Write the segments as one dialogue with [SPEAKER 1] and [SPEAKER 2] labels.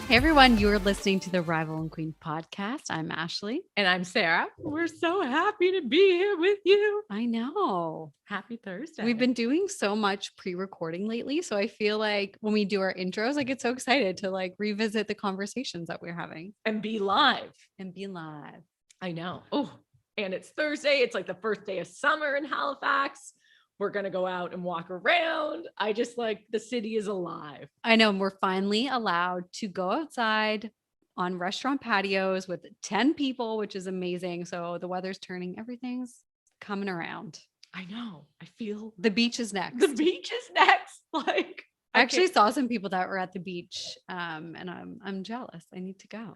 [SPEAKER 1] Hey everyone, you're listening to the Rival and Queen podcast. I'm Ashley.
[SPEAKER 2] And I'm Sarah. We're so happy to be here with you.
[SPEAKER 1] I know.
[SPEAKER 2] Happy Thursday.
[SPEAKER 1] We've been doing so much pre-recording lately. So I feel like when we do our intros, I get so excited to like revisit the conversations that we're having.
[SPEAKER 2] And be live.
[SPEAKER 1] I
[SPEAKER 2] know. Oh, and it's Thursday. It's like the first day of summer in Halifax. We're going to go out and walk around. I just like the city is alive.
[SPEAKER 1] I know. And we're finally allowed to go outside on restaurant patios with 10 people, which is amazing. So the weather's turning. Everything's coming around.
[SPEAKER 2] I know. I feel
[SPEAKER 1] the beach is next.
[SPEAKER 2] The beach is next. Like
[SPEAKER 1] I actually saw some people that were at the beach. And I'm jealous. I need to go.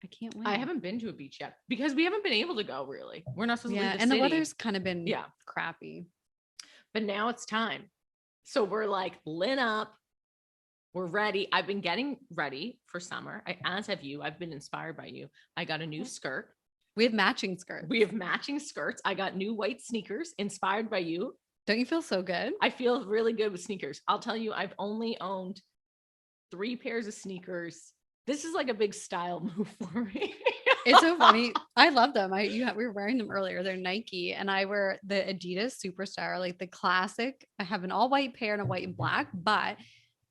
[SPEAKER 1] I can't wait.
[SPEAKER 2] I haven't been to a beach yet because we haven't been able to go really. We're not supposed to leave the
[SPEAKER 1] city.
[SPEAKER 2] The
[SPEAKER 1] weather's kind of been crappy.
[SPEAKER 2] But now it's time. So we're like lit up. We're ready. I've been getting ready for summer. As have you. I've been inspired by you. I got a new skirt.
[SPEAKER 1] We have matching skirts.
[SPEAKER 2] I got new white sneakers inspired by you.
[SPEAKER 1] Don't you feel so good?
[SPEAKER 2] I feel really good with sneakers. I'll tell you, I've only owned 3 pairs of sneakers. This is like a big style move for me.
[SPEAKER 1] It's so funny. I love them. We were wearing them earlier. They're Nike, and I wear the Adidas Superstar, like the classic. I have an all white pair and a white and black, but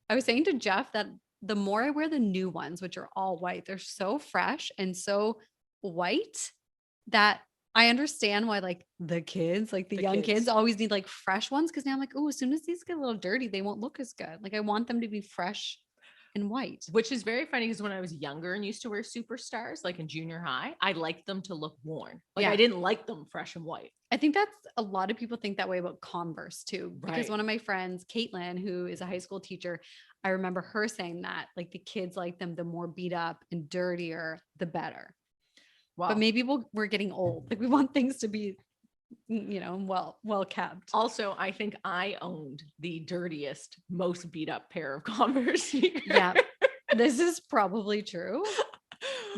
[SPEAKER 1] I was saying to Jeff that the more I wear the new ones, which are all white, they're so fresh and so white that I understand why like the kids, like the young kids always need like fresh ones. Cause now I'm like, oh, as soon as these get a little dirty, they won't look as good. Like I want them to be fresh and white.
[SPEAKER 2] Which is very funny because when I was younger and used to wear Superstars, like in junior high, I liked them to look worn. Like I didn't like them fresh and white.
[SPEAKER 1] I think that's a lot of people think that way about Converse too. Because one of my friends, Caitlin, who is a high school teacher, I remember her saying that like the kids like them, the more beat up and dirtier, the better. Wow. But maybe we're getting old. Like we want things to be, well kept.
[SPEAKER 2] Also, I think I owned the dirtiest, most beat up pair of Converse sneakers.
[SPEAKER 1] Yeah, this is probably true.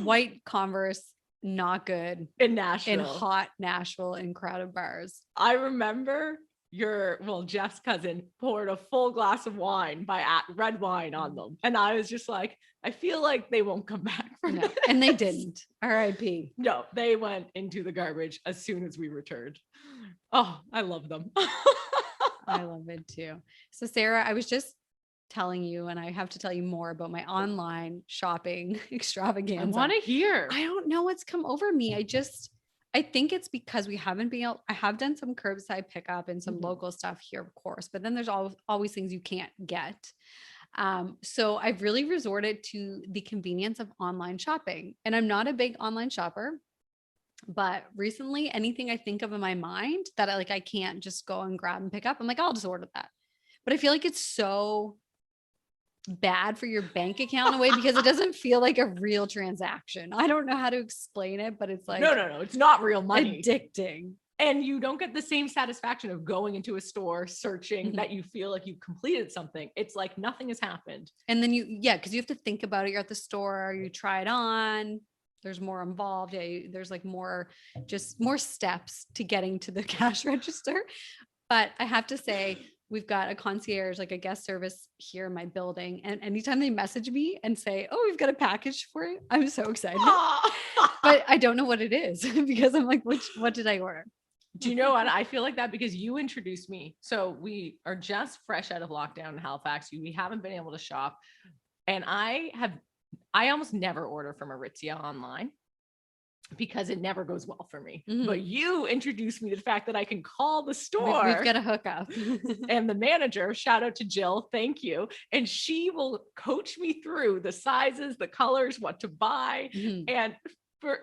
[SPEAKER 1] White Converse, not good
[SPEAKER 2] in Nashville,
[SPEAKER 1] in hot Nashville, in crowded bars.
[SPEAKER 2] I remember Jeff's cousin poured a full glass of wine red wine on them, and I was just like, I feel like they won't come back from
[SPEAKER 1] it. And they didn't. R.I.P.
[SPEAKER 2] No, they went into the garbage as soon as we returned. Oh, I love them.
[SPEAKER 1] I love it too. So Sarah, I was just telling you, and I have to tell you more about my online shopping extravaganza.
[SPEAKER 2] I want to hear.
[SPEAKER 1] I don't know what's come over me. I think it's because we haven't been able, I have done some curbside pickup and some local stuff here, of course, but then there's always things you can't get. So I've really resorted to the convenience of online shopping, and I'm not a big online shopper, but recently anything I think of in my mind that I can't just go and grab and pick up, I'm like, I'll just order that. But I feel like it's so bad for your bank account in a way because it doesn't feel like a real transaction. I don't know how to explain it, but it's like,
[SPEAKER 2] no, it's not real money.
[SPEAKER 1] Addicting.
[SPEAKER 2] And you don't get the same satisfaction of going into a store, searching that you feel like you've completed something. It's like nothing has happened.
[SPEAKER 1] And then because you have to think about it. You're at the store, you try it on. There's more involved. There's like more steps to getting to the cash register. But I have to say, we've got a concierge, like a guest service here in my building. And anytime they message me and say, oh, we've got a package for you, I'm so excited. But I don't know what it is because I'm like, what did I order?
[SPEAKER 2] Do you know what? I feel like that because you introduced me. So we are just fresh out of lockdown in Halifax. We haven't been able to shop. And I almost never order from Aritzia online because it never goes well for me. Mm-hmm. But you introduced me to the fact that I can call the store.
[SPEAKER 1] We've got a hookup.
[SPEAKER 2] And the manager, shout out to Jill, thank you. And she will coach me through the sizes, the colors, what to buy. Mm-hmm. And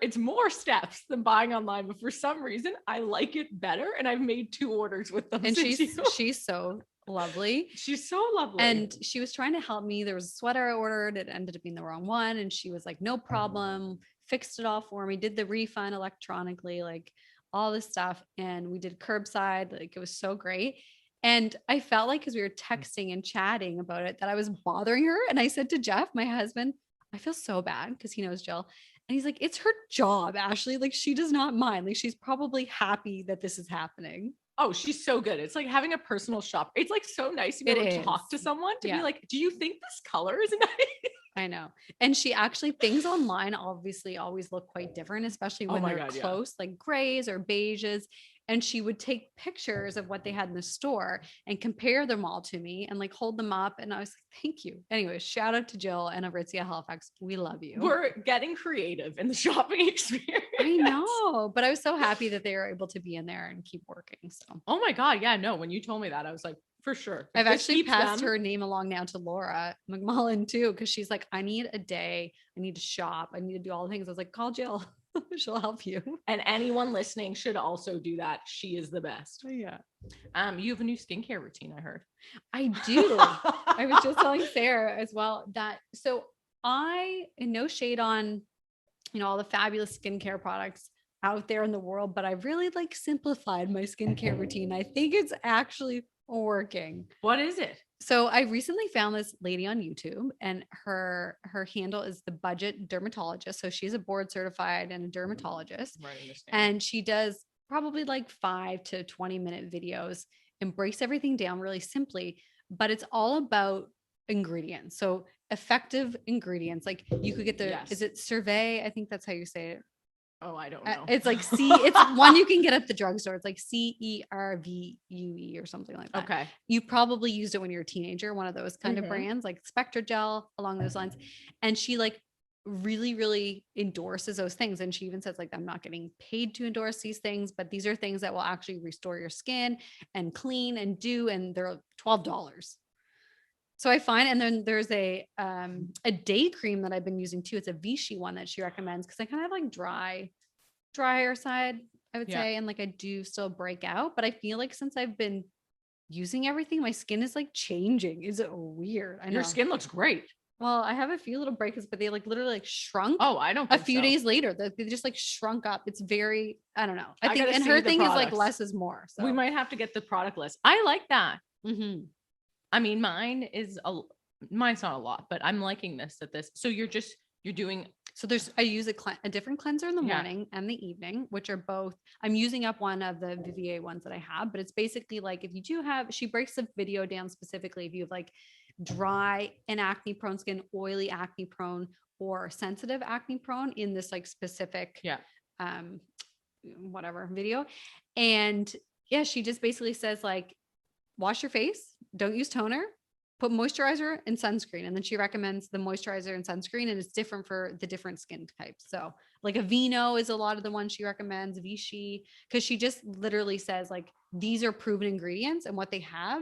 [SPEAKER 2] it's more steps than buying online, but for some reason I like it better. And I've made 2 orders with them.
[SPEAKER 1] And she's so lovely.
[SPEAKER 2] She's so lovely.
[SPEAKER 1] And she was trying to help me. There was a sweater I ordered. It ended up being the wrong one. And she was like, no problem. Fixed it all for me. Did the refund electronically, like all this stuff. And we did curbside. Like it was so great. And I felt like, cause we were texting and chatting about it, that I was bothering her. And I said to Jeff, my husband, I feel so bad, cause he knows Jill. And he's like, it's her job, Ashley. Like she does not mind. Like she's probably happy that this is happening.
[SPEAKER 2] Oh, she's so good. It's like having a personal shopper. It's like so nice to be able to talk to someone to be like, do you think this color is nice?
[SPEAKER 1] I know. And she actually, things online obviously always look quite different, especially
[SPEAKER 2] Oh
[SPEAKER 1] when
[SPEAKER 2] my
[SPEAKER 1] they're
[SPEAKER 2] God, yeah.
[SPEAKER 1] close, like grays or beiges. And she would take pictures of what they had in the store and compare them all to me and like hold them up. And I was like, thank you. Anyway, shout out to Jill and Aritzia Halifax. We love you.
[SPEAKER 2] We're getting creative in the shopping experience.
[SPEAKER 1] I know, but I was so happy that they were able to be in there and keep working. So
[SPEAKER 2] Oh my God. Yeah, no, when you told me that, I was like, for sure.
[SPEAKER 1] I've actually passed her name along now to Laura McMullen too, because she's like, I need a day. I need to shop. I need to do all the things. I was like, call Jill. She'll help you.
[SPEAKER 2] And anyone listening should also do that. She is the best.
[SPEAKER 1] Yeah.
[SPEAKER 2] You have a new skincare routine, I heard.
[SPEAKER 1] I do. I was just telling Sarah as well that, so no shade on, all the fabulous skincare products out there in the world, but I've really like simplified my skincare routine. I think it's actually working.
[SPEAKER 2] What is it?
[SPEAKER 1] So I recently found this lady on YouTube, and her handle is the Budget Dermatologist. So she's a board certified and a dermatologist, and she does probably like 5 to 20-minute videos and breaks everything down really simply, but it's all about ingredients. So effective ingredients, like you could get is it Cerave? I think that's how you say it.
[SPEAKER 2] Oh, I don't know.
[SPEAKER 1] It's like it's one you can get at the drugstore. It's like CERVUE or something like that.
[SPEAKER 2] Okay.
[SPEAKER 1] You probably used it when you were a teenager, one of those kind of brands, like Spectra Gel, along those lines. And she like really, really endorses those things. And she even says like, I'm not getting paid to endorse these things, but these are things that will actually restore your skin and clean and and they're $12. So I find, and then there's a day cream that I've been using too. It's a Vichy one that she recommends, because I kind of have like drier side, I would say. And like, I do still break out, but I feel like since I've been using everything, my skin is like changing. Is it weird? I know.
[SPEAKER 2] Your skin looks great.
[SPEAKER 1] Well, I have a few little breakouts, but they like literally like shrunk.
[SPEAKER 2] Oh, I don't.
[SPEAKER 1] A few days later, they just like shrunk up. It's very, I don't know. I think, and her thing is like less is more. So
[SPEAKER 2] we might have to get the product list. I like that.
[SPEAKER 1] Mm-hmm.
[SPEAKER 2] I mean, mine's not a lot, but I'm liking this at this. So you're doing. So
[SPEAKER 1] I use a different cleanser in the morning and the evening, which are both, I'm using up one of the Vivier ones that I have, but it's basically like, if you do have, she breaks the video down specifically, if you have like dry and acne prone skin, oily acne prone, or sensitive acne prone in this like specific, whatever video. And she just basically says like, wash your face, don't use toner, put moisturizer and sunscreen. And then she recommends the moisturizer and sunscreen, and it's different for the different skin types. So like Aveeno is a lot of the ones she recommends, Vichy, because she just literally says like, these are proven ingredients, and what they have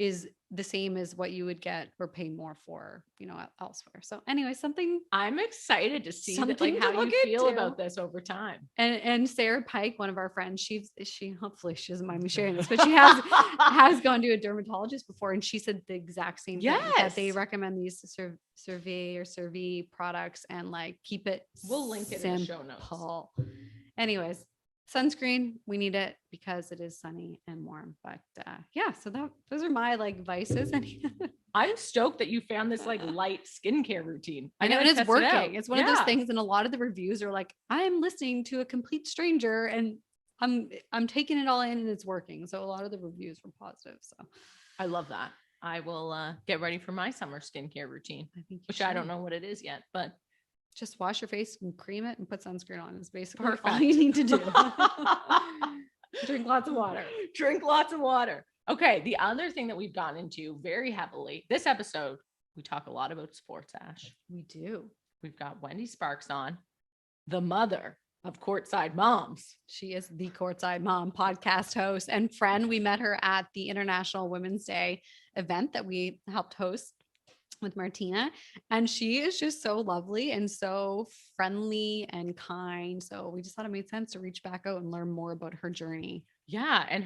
[SPEAKER 1] is the same as what you would get or pay more for, elsewhere. So anyway,
[SPEAKER 2] I'm excited to see that, like, how you feel about this over time.
[SPEAKER 1] And Sarah Pike, one of our friends, she hopefully she doesn't mind me sharing this, but she has gone to a dermatologist before, and she said the exact same thing, that they recommend these Cerave products, and like keep it.
[SPEAKER 2] We'll link it in the show notes.
[SPEAKER 1] Anyways, sunscreen, we need it because it is sunny and warm. But so those are my like vices.
[SPEAKER 2] I'm stoked that you found this like light skincare routine.
[SPEAKER 1] I know, and it's working. It's one of those things, and a lot of the reviews are like, I am listening to a complete stranger and I'm taking it all in, and it's working. So a lot of the reviews were positive. So
[SPEAKER 2] I love that. I will get ready for my summer skincare routine, I don't know what it is yet, but
[SPEAKER 1] just wash your face and cream it and put sunscreen on is basically all you need to do. Drink lots of water.
[SPEAKER 2] Drink lots of water. Okay. The other thing that we've gotten into very heavily this episode, we talk a lot about sports, Ash.
[SPEAKER 1] We do.
[SPEAKER 2] We've got Wendy Sparks on, the mother of Courtside Moms.
[SPEAKER 1] She is the Courtside Mom podcast host and friend. We met her at the International Women's Day event that we helped host with Martina, and she is just so lovely and so friendly and kind. So we just thought it made sense to reach back out and learn more about her journey.
[SPEAKER 2] Yeah. And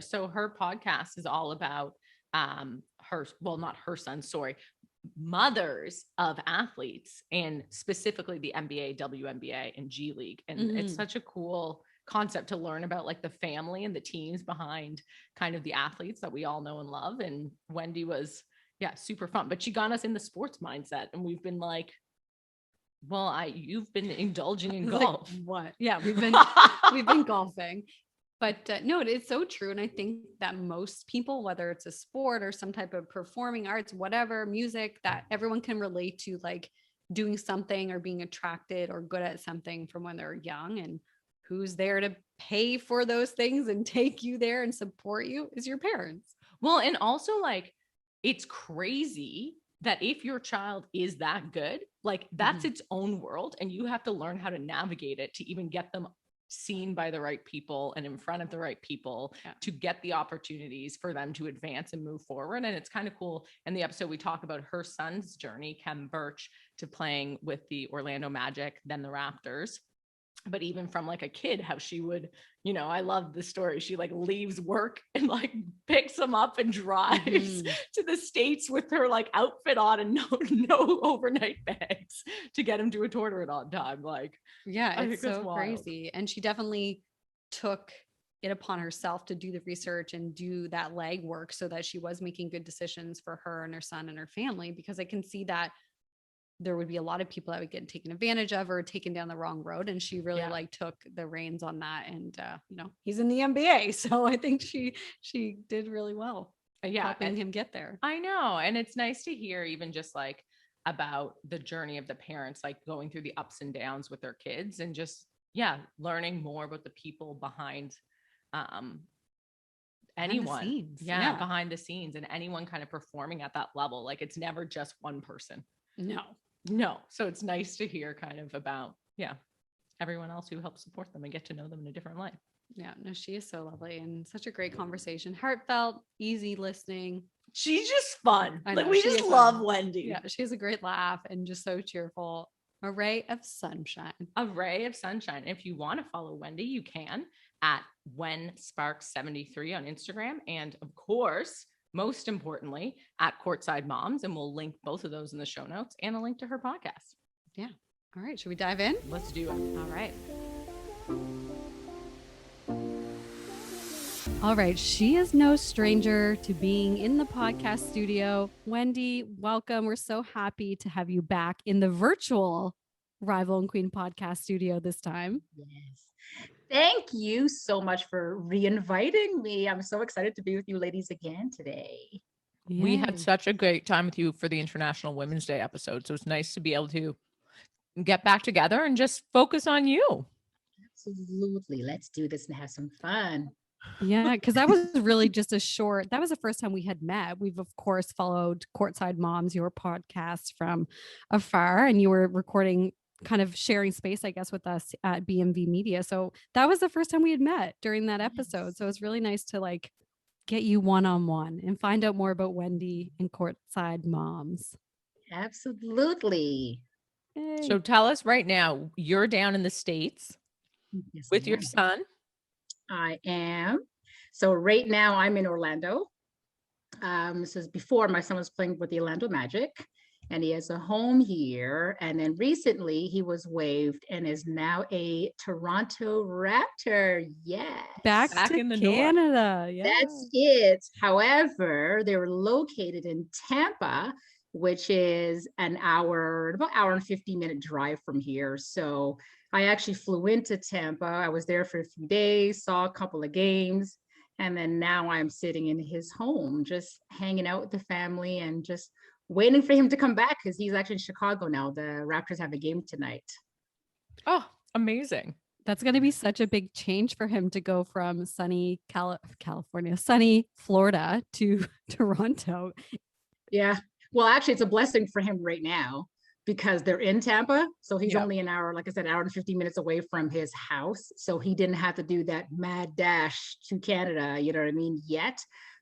[SPEAKER 2] so her podcast is all about not her son, mothers of athletes, and specifically the NBA, WNBA, and G League. And it's such a cool concept to learn about like the family and the teams behind kind of the athletes that we all know and love. And Wendy was super fun, but she got us in the sports mindset, and we've been like, you've been indulging in golf.
[SPEAKER 1] Like, what? Yeah, we've been golfing. But no, it's so true. And I think that most people, whether it's a sport or some type of performing arts, whatever, music, that everyone can relate to, like doing something or being attracted or good at something from when they're young. And who's there to pay for those things and take you there and support you is your parents.
[SPEAKER 2] Well, and also like, it's crazy that if your child is that good, like that's its own world, and you have to learn how to navigate it to even get them seen by the right people and in front of the right people to get the opportunities for them to advance and move forward. And it's kind of cool. In the episode, we talk about her son's journey, Khem Birch, to playing with the Orlando Magic, then the Raptors. But even from like a kid, how she would, you know, I love the story. She like leaves work and like picks him up and drives to the States with her like outfit on and no overnight bags to get him to a tournament on time. Like,
[SPEAKER 1] yeah, it's so crazy. And she definitely took it upon herself to do the research and do that legwork so that she was making good decisions for her and her son and her family, because I can see that there would be a lot of people that would get taken advantage of or taken down the wrong road. And she really like took the reins on that. And, you know, he's in the NBA. So I think she did really well. Helping him get there.
[SPEAKER 2] I know. And it's nice to hear even just like about the journey of the parents, like going through the ups and downs with their kids and just, learning more about the people behind, anyone. Behind the scenes and anyone kind of performing at that level. Like it's never just one person. No. So it's nice to hear kind of about, everyone else who helps support them and get to know them in a different light.
[SPEAKER 1] Yeah, no, she is so lovely and such a great conversation. Heartfelt, easy listening.
[SPEAKER 2] She's just fun. Like we just love Wendy.
[SPEAKER 1] Yeah, she has a great laugh and just so cheerful. A ray of sunshine.
[SPEAKER 2] A ray of sunshine. If you want to follow Wendy, you can at Wendy Sparks 73 on Instagram. And of course, most importantly, at Courtside Moms. And we'll link both of those in the show notes and a link to her podcast.
[SPEAKER 1] Yeah. All right. Should we dive in?
[SPEAKER 2] Let's do it.
[SPEAKER 1] All right. All right. She is no stranger to being in the podcast studio. Wendy, welcome. We're so happy to have you back in the virtual Rival and Queen podcast studio this time.
[SPEAKER 3] Yes. Thank you so much for re-inviting me. I'm so excited to be with you ladies again today.
[SPEAKER 2] Yeah. We had such a great time with you for the International Women's Day episode. So it's nice to be able to get back together and just focus on you.
[SPEAKER 3] Absolutely. Let's do this and have some fun.
[SPEAKER 1] Yeah, because that was really just that was the first time we had met. We've, of course, followed Courtside Moms, your podcast, from afar, and you were recording, kind of sharing space, I guess, with us at BMV Media. So that was the first time we had met during that episode. So it's really nice to like get you one-on-one and find out more about Wendy and Courtside Moms.
[SPEAKER 3] Absolutely.
[SPEAKER 1] Yay.
[SPEAKER 2] So tell us right now, you're down in the States with your son.
[SPEAKER 3] I am. So right now I'm in Orlando. This is before my son was playing with the Orlando Magic, and he has a home here. And then recently he was waived and is now a Toronto Raptor. Yes.
[SPEAKER 1] Back in Canada.
[SPEAKER 3] Yeah. That's it. However, they were located in Tampa, which is about hour and 50-minute drive from here. So I actually flew into Tampa. I was there for a few days, saw a couple of games, and then now I'm sitting in his home, just hanging out with the family and just waiting for him to come back because he's actually in Chicago now. The Raptors have a game tonight.
[SPEAKER 2] Oh, amazing.
[SPEAKER 1] That's going to be such a big change for him to go from sunny sunny Florida to Toronto.
[SPEAKER 3] Yeah. Well, actually, it's a blessing for him right now because they're in Tampa. So he's only an hour, like I said, hour and 50 minutes away from his house. So he didn't have to do that mad dash to Canada, you know what I mean, yet.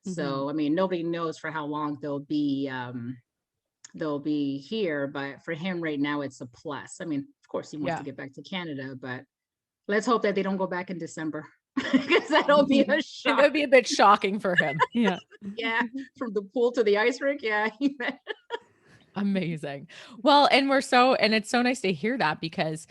[SPEAKER 3] Mm-hmm. So, I mean, nobody knows for how long they'll be here, but for him right now, it's a plus. I mean, of course, he wants to get back to Canada, but let's hope that they don't go back in December. Because that'll be a shock.
[SPEAKER 2] It would be a bit shocking for him.
[SPEAKER 1] Yeah.
[SPEAKER 3] Yeah. From the pool to the ice rink. Yeah.
[SPEAKER 2] Amazing. Well, and it's so nice to hear that because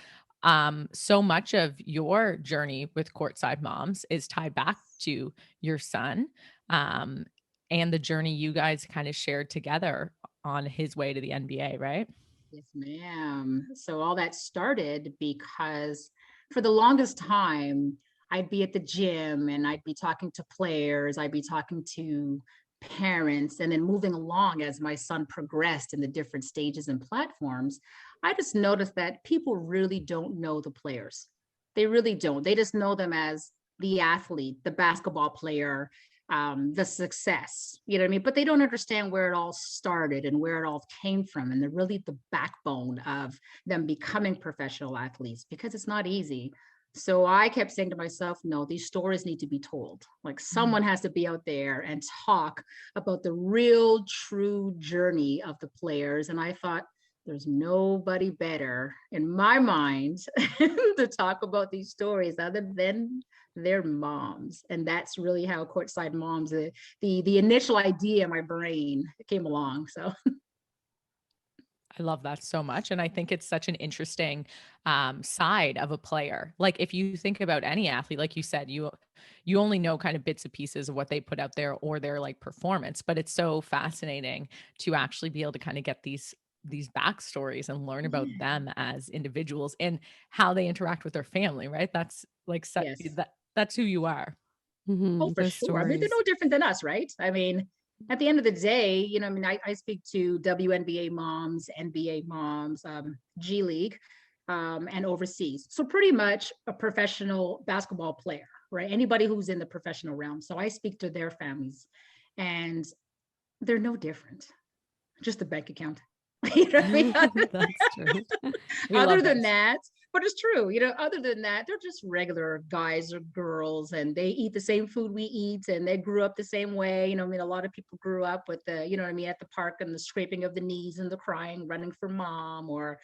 [SPEAKER 2] so much of your journey with Courtside Moms is tied back to your son and the journey you guys kind of shared together on his way to the NBA, right?
[SPEAKER 3] Yes, ma'am. So all that started because for the longest time, I'd be at the gym and I'd be talking to players, I'd be talking to parents, and then moving along as my son progressed in the different stages and platforms, I just noticed that people really don't know the players. They really don't. They just know them as the athlete, the basketball player, the success, you know what I mean? But they don't understand where it all started and where it all came from. And they're really the backbone of them becoming professional athletes, because it's not easy. So I kept saying to myself, no, these stories need to be told. Like someone has to be out there and talk about the real, true journey of the players. And I thought, there's nobody better in my mind to talk about these stories other than their moms. And that's really how Courtside Moms, the initial idea in my brain came along. So
[SPEAKER 2] I love that so much. And I think it's such an interesting side of a player. Like if you think about any athlete, like you said, you only know kind of bits and pieces of what they put out there or their like performance, but it's so fascinating to actually be able to kind of get these backstories and learn about them as individuals and how they interact with their family, right? That's like
[SPEAKER 3] yes.
[SPEAKER 2] that's who you are.
[SPEAKER 3] Oh, for
[SPEAKER 1] Those
[SPEAKER 3] sure. I mean, they're
[SPEAKER 1] stories.
[SPEAKER 3] no different than us, right? I mean, at the end of the day, you know, I mean, I speak to WNBA moms, NBA moms, G League, and overseas. So pretty much a professional basketball player, right? Anybody who's in the professional realm. So I speak to their families, and they're no different. Just a bank account. You know what I mean?
[SPEAKER 1] That's true.
[SPEAKER 2] We
[SPEAKER 3] Other
[SPEAKER 2] love
[SPEAKER 3] than
[SPEAKER 2] this.
[SPEAKER 3] that, but it's true, you know, other than that, they're just regular guys or girls, and they eat the same food we eat, and they grew up the same way. You know, I mean, a lot of people grew up with the, you know what I mean, at the park and the scraping of the knees and the crying, running for mom, or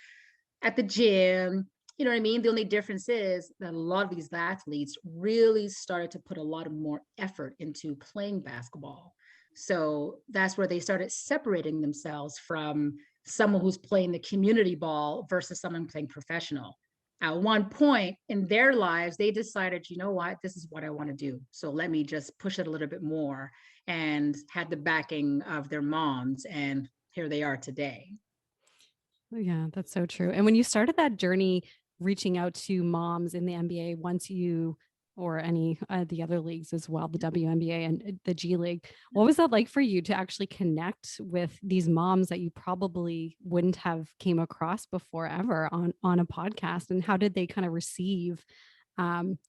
[SPEAKER 3] at the gym. You know what I mean? The only difference is that a lot of these athletes really started to put a lot of more effort into playing basketball. So that's where they started separating themselves from someone who's playing the community ball versus someone playing professional. At one point in their lives, they decided, you know what, this is what I want to do. So let me just push it a little bit more, and had the backing of their moms. And here they are today.
[SPEAKER 1] Yeah, that's so true. And when you started that journey reaching out to moms in the NBA, once you or any the other leagues as well, the WNBA and the G League, what was that like for you to actually connect with these moms that you probably wouldn't have came across before ever on a podcast? And how did they kind of receive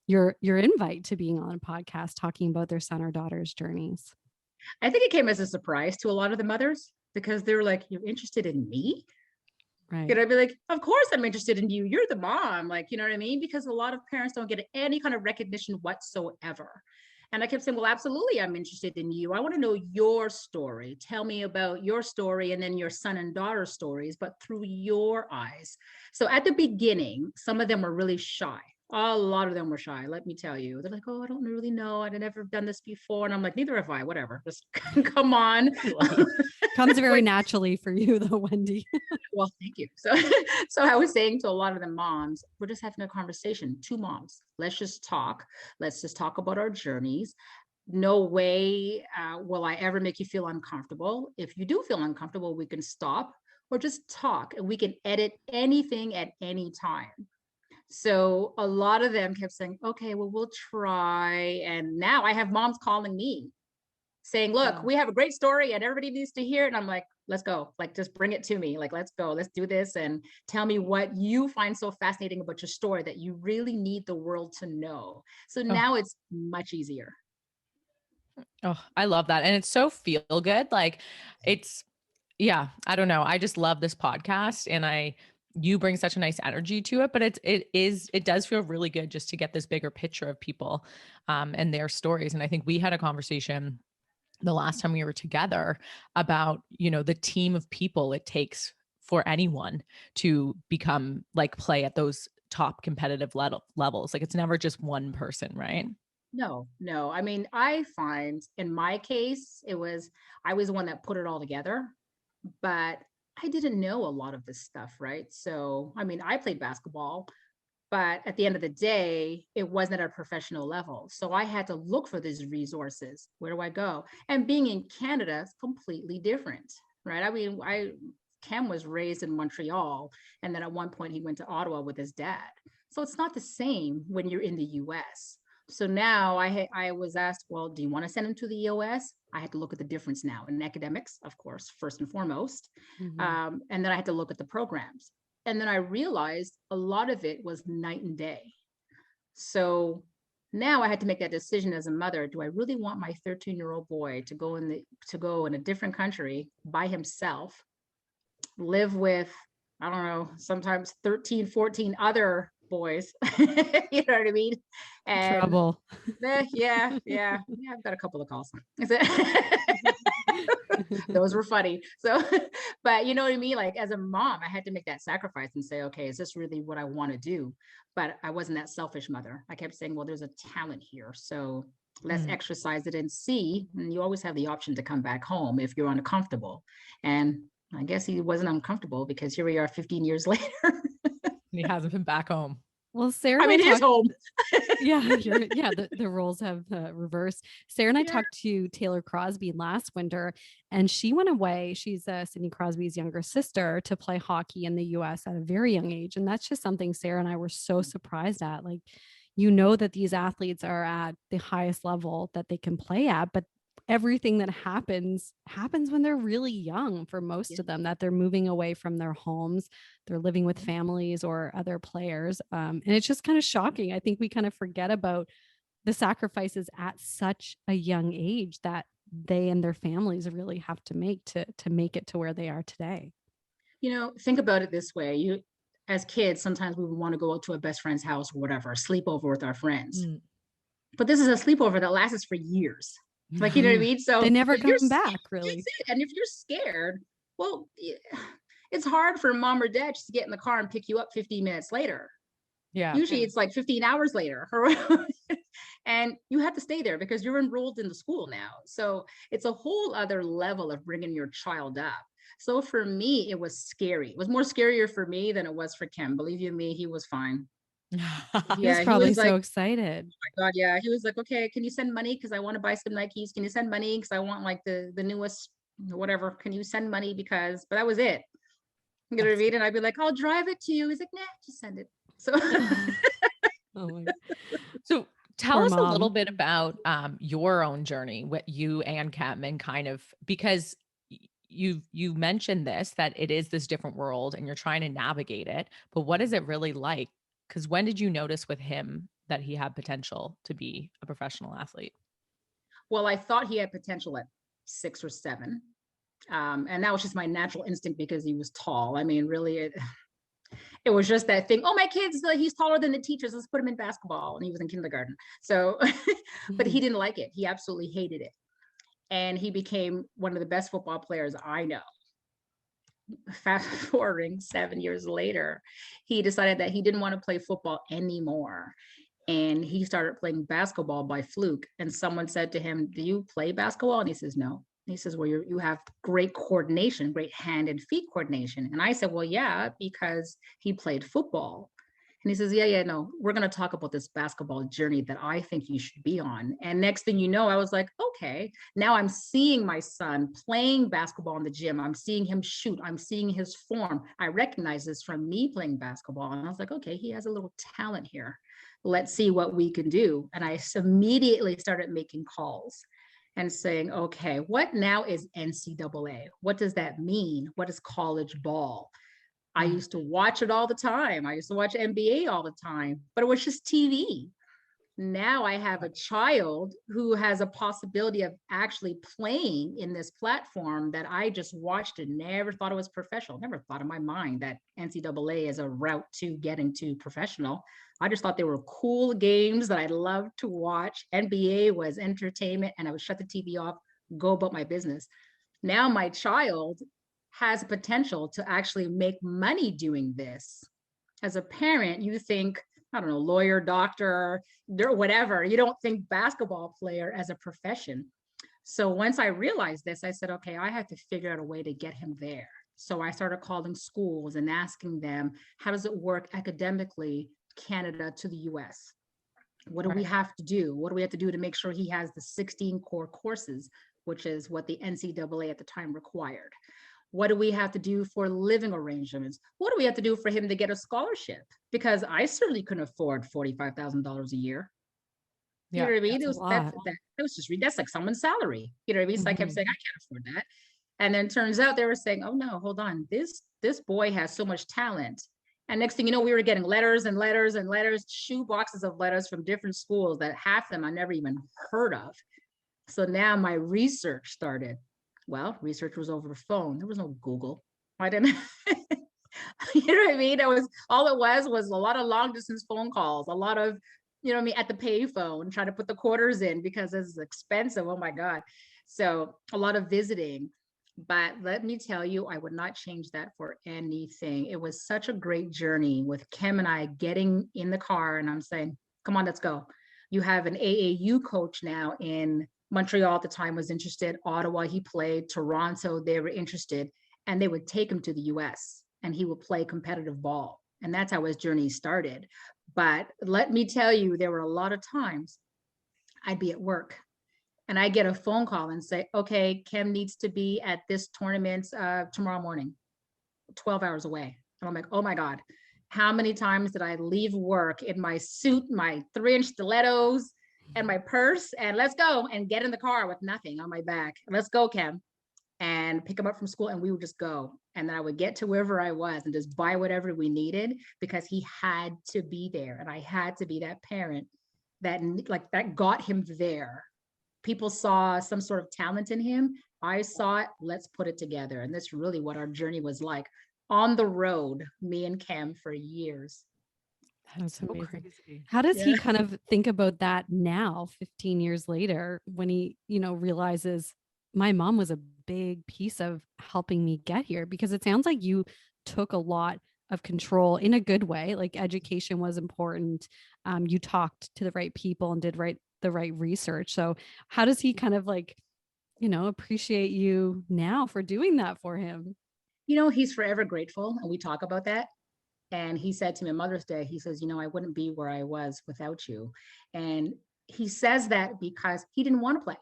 [SPEAKER 1] your invite to being on a podcast talking about their son or daughter's journeys?
[SPEAKER 3] I think it came as a surprise to a lot of the mothers, because they were like, you're interested in me?
[SPEAKER 1] Right.
[SPEAKER 3] You know, I'd be like, of course I'm interested in you. You're the mom. Like, you know what I mean? Because a lot of parents don't get any kind of recognition whatsoever. And I kept saying, well, absolutely, I'm interested in you. I want to know your story. Tell me about your story, and then your son and daughter stories, but through your eyes. So at the beginning, some of them were really shy. A lot of them were shy, let me tell you. They're like, oh, I don't really know. I've never done this before. And I'm like, neither have I, whatever. Just come on.
[SPEAKER 1] Comes very
[SPEAKER 3] Like,
[SPEAKER 1] naturally for you though, Wendy.
[SPEAKER 3] well, thank you. So, so I was saying to a lot of the moms, we're just having a conversation, two moms. Let's just talk. Let's just talk about our journeys. No way will I ever make you feel uncomfortable. If you do feel uncomfortable, we can stop or just talk, and we can edit anything at any time. So a lot of them kept saying, okay, well, we'll try. And now I have moms calling me saying, look,
[SPEAKER 1] Wow.
[SPEAKER 3] we have a great story and everybody needs to hear it. And I'm like, let's go. Like, just bring it to me. Like, let's go. Let's do this. And tell me what you find so fascinating about your story that you really need the world to know. So
[SPEAKER 2] Oh,
[SPEAKER 3] now it's much easier.
[SPEAKER 2] oh, I love that. And it's so feel good. Like it's, yeah, I don't know. I just love this podcast, and you bring such a nice energy to it, but it does feel really good just to get this bigger picture of people, and their stories. And I think we had a conversation the last time we were together about, the team of people it takes for anyone to become like play at those top competitive levels. Like it's never just one person, right?
[SPEAKER 3] No, no. I mean, I find in my case, I was the one that put it all together, but I didn't know a lot of this stuff, right? So, I mean, I played basketball, but at the end of the day, it wasn't at a professional level. So I had to look for these resources. Where do I go? And being in Canada is completely different, right? I mean, Khem was raised in Montreal, and then at one point he went to Ottawa with his dad. So it's not the same when you're in the US. So now I was asked, well, do you want to send him to the EOS? I had to look at the difference now in academics, of course, first and foremost.
[SPEAKER 1] Mhm.
[SPEAKER 3] And then I had to look at the programs. And then I realized a lot of it was night and day. So now I had to make that decision as a mother. Do I really want my 13-year-old boy to go in a different country by himself, live with, I don't know, sometimes 13, 14 other boys, you know what I mean? And
[SPEAKER 1] Trouble.
[SPEAKER 3] yeah, I've got a couple of calls. Those were funny. So, but you know what I mean? Like as a mom, I had to make that sacrifice and say, okay, is this really what I want to do? But I wasn't that selfish mother. I kept saying, well, there's a talent here. So let's exercise it and see. And you always have the option to come back home if you're uncomfortable. And I guess he wasn't uncomfortable because here we are 15 years later.
[SPEAKER 2] He hasn't been back home.
[SPEAKER 1] Well, Sarah
[SPEAKER 3] I
[SPEAKER 1] and I
[SPEAKER 3] mean, his
[SPEAKER 1] talked,
[SPEAKER 3] home.
[SPEAKER 1] the roles have reversed. Sarah and I
[SPEAKER 3] Yeah.
[SPEAKER 1] talked to Taylor Crosby last winter, and she went away. She's Sidney Crosby's younger sister to play hockey in the US at a very young age. And that's just something Sarah and I were so surprised at. Like, that these athletes are at the highest level that they can play at, but everything that happens when they're really young for most of them, that they're moving away from their homes, they're living with families or other players. And it's just kind of shocking. I think we kind of forget about the sacrifices at such a young age that they and their families really have to make to make it to where they are today.
[SPEAKER 3] Think about it this way. As kids, sometimes we would want to go out to a best friend's house or whatever, a sleepover with our friends. But this is a sleepover that lasts for years. Like, you know what I mean? So
[SPEAKER 1] They never
[SPEAKER 3] if you're
[SPEAKER 1] come back,
[SPEAKER 3] scared,
[SPEAKER 1] really.
[SPEAKER 3] that's it. And if you're scared, well, it's hard for mom or dad just to get in the car and pick you up 15 minutes later.
[SPEAKER 2] Yeah.
[SPEAKER 3] Usually it's like 15 hours later. And you have to stay there because you're enrolled in the school now. So it's a whole other level of bringing your child up. So for me, it was scary. It was more scarier for me than it was for Khem. Believe you me, he was fine.
[SPEAKER 1] He was
[SPEAKER 3] Yeah, he
[SPEAKER 1] probably
[SPEAKER 3] was like,
[SPEAKER 1] so excited.
[SPEAKER 3] oh my God, yeah. He was like, okay, can you send money? Because I want to buy some Nikes. Can you send money? Because I want like the newest whatever. Can you send money? But that was it. You know what I mean? And I'd be like, I'll drive it to you. He's like, nah, just send it. So
[SPEAKER 1] Oh my.
[SPEAKER 2] So tell
[SPEAKER 1] Poor
[SPEAKER 2] us a little
[SPEAKER 1] mom.
[SPEAKER 2] bit about your own journey with you and Khem, and kind of, because you mentioned that it is this different world and you're trying to navigate it, but what is it really like? Because when did you notice with him that he had potential to be a professional athlete?
[SPEAKER 3] well, I thought he had potential at 6 or 7. And that was just my natural instinct because he was tall. I mean, really, it was just that thing. Oh, my kid's he's taller than the teachers. Let's put him in basketball. And he was in kindergarten. So, but he didn't like it. He absolutely hated it. And he became one of the best football players I know. Fast forwarding 7 years later, he decided that he didn't want to play football anymore. And he started playing basketball by fluke. And someone said to him, do you play basketball? And he says, no. He says, well, you have great coordination, great hand and feet coordination. And I said, well, yeah, because he played football. And he says, yeah, no, we're going to talk about this basketball journey that I think you should be on. And next thing you know, I was like, okay, now I'm seeing my son playing basketball in the gym. I'm seeing him shoot. I'm seeing his form. I recognize this from me playing basketball. And I was like, okay, he has a little talent here. Let's see what we can do. And I immediately started making calls and saying, okay, what now is NCAA? What does that mean? What is college ball? I used to watch it all the time. I used to watch NBA all the time, but it was just TV. Now I have a child who has a possibility of actually playing in this platform that I just watched and never thought it was professional. Never thought in my mind that NCAA is a route to getting to professional. I just thought they were cool games that I loved to watch. NBA was entertainment and I would shut the TV off, go about my business. Now my child has potential to actually make money doing this. As a parent, you think, I don't know, lawyer, doctor, whatever. You don't think basketball player as a profession. So once I realized this, I said, okay, I have to figure out a way to get him there. So I started calling schools and asking them, how does it work academically, Canada to the US? What do we have to do? What do we have to do to make sure he has the 16 core courses, which is what the NCAA at the time required? What do we have to do for living arrangements? What do we have to do for him to get a scholarship? Because I certainly couldn't afford $45,000 a year. You know what I mean?
[SPEAKER 1] That's
[SPEAKER 3] It
[SPEAKER 1] a
[SPEAKER 3] was
[SPEAKER 1] lot.
[SPEAKER 3] that was just that's like someone's salary. You know what I mean? So I kept
[SPEAKER 1] Mhm.
[SPEAKER 3] saying, I can't afford that. And then turns out they were saying, oh no, hold on. This boy has so much talent. And next thing you know, we were getting letters and letters and letters, shoe boxes of letters from different schools that half them I never even heard of. So now my research started. Well, research was over the phone. There was no Google. I didn't, you know what I mean? It was all it was a lot of long distance phone calls, a lot of, you know what I mean, at the pay phone, trying to put the quarters in because it's expensive. Oh my God. So a lot of visiting. But let me tell you, I would not change that for anything. It was such a great journey with Khem and I getting in the car and I'm saying, come on, let's go. You have an AAU coach now in Montreal at the time was interested. Ottawa, he played. Toronto, they were interested. And they would take him to the US and he would play competitive ball. And that's how his journey started. But let me tell you, there were a lot of times I'd be at work and I get a phone call and say, okay, Khem needs to be at this tournament tomorrow morning, 12 hours away. And I'm like, oh my God, how many times did I leave work in my suit, my 3-inch stilettos and my purse and let's go and get in the car with nothing on my back. Let's go, Khem, and pick him up from school and we would just go. And then I would get to wherever I was and just buy whatever we needed because he had to be there. And I had to be that parent that like that got him there. People saw some sort of talent in him. I saw it. Let's put it together. And that's really what our journey was like on the road, me and Khem for years.
[SPEAKER 1] That's
[SPEAKER 2] So
[SPEAKER 1] amazing.
[SPEAKER 2] crazy.
[SPEAKER 1] How does he
[SPEAKER 3] Yeah.
[SPEAKER 1] kind of think about that now, 15 years later, when he, realizes my mom was a big piece of helping me get here? Because it sounds like you took a lot of control in a good way. Like education was important. You talked to the right people and did the right research. So how does he kind of like, appreciate you now for doing that for him?
[SPEAKER 3] You know, he's forever grateful. And we talk about that. And he said to me on Mother's Day, he says, you know, I wouldn't be where I was without you. And he says that because he didn't want to play.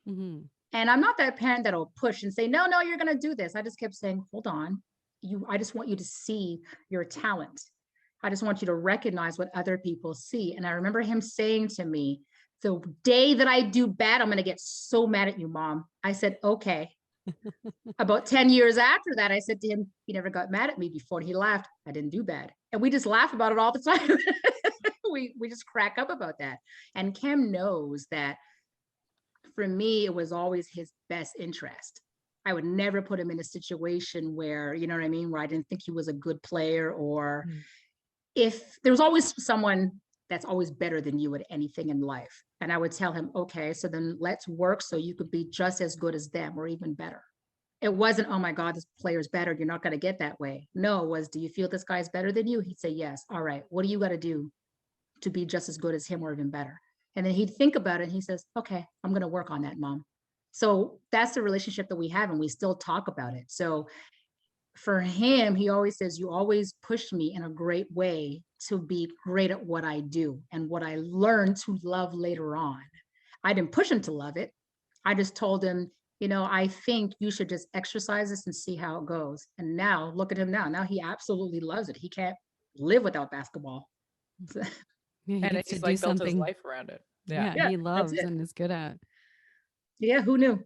[SPEAKER 1] Mm-hmm.
[SPEAKER 3] And I'm not that parent that'll push and say, no, you're going to do this. I just kept saying, hold on. I just want you to see your talent. I just want you to recognize what other people see. And I remember him saying to me, the day that I do bad, I'm going to get so mad at you, Mom. I said, okay. About 10 years after that, I said to him, he never got mad at me before. And he laughed. I didn't do bad. And we just laugh about it all the time. we just crack up about that. And Khem knows that for me, it was always his best interest. I would never put him in a situation where, you know what I mean, where I didn't think he was a good player or if there was always someone that's always better than you at anything in life. And I would tell him, okay, so then let's work so you could be just as good as them or even better. It wasn't, oh my God, this player's better. You're not going to get that way. No, it was, do you feel this guy's better than you? He'd say, yes. All right. What do you got to do to be just as good as him or even better? And then he'd think about it and he says, okay, I'm going to work on that, Mom. So that's the relationship that we have and we still talk about it. So for him, he always says, you always pushed me in a great way to be great at what I do and what I learned to love later on. I didn't push him to love it. I just told him, you know, I think you should just exercise this and see how it goes. And now look at him now. Now he absolutely loves it. He can't live without basketball.
[SPEAKER 1] Yeah, he
[SPEAKER 2] And
[SPEAKER 1] gets to
[SPEAKER 2] he's
[SPEAKER 1] do
[SPEAKER 2] like built his
[SPEAKER 1] something.
[SPEAKER 2] life around it.
[SPEAKER 1] Yeah,
[SPEAKER 3] Yeah,
[SPEAKER 1] he
[SPEAKER 3] that's
[SPEAKER 1] loves
[SPEAKER 3] it.
[SPEAKER 1] and is good at.
[SPEAKER 3] Yeah, who knew?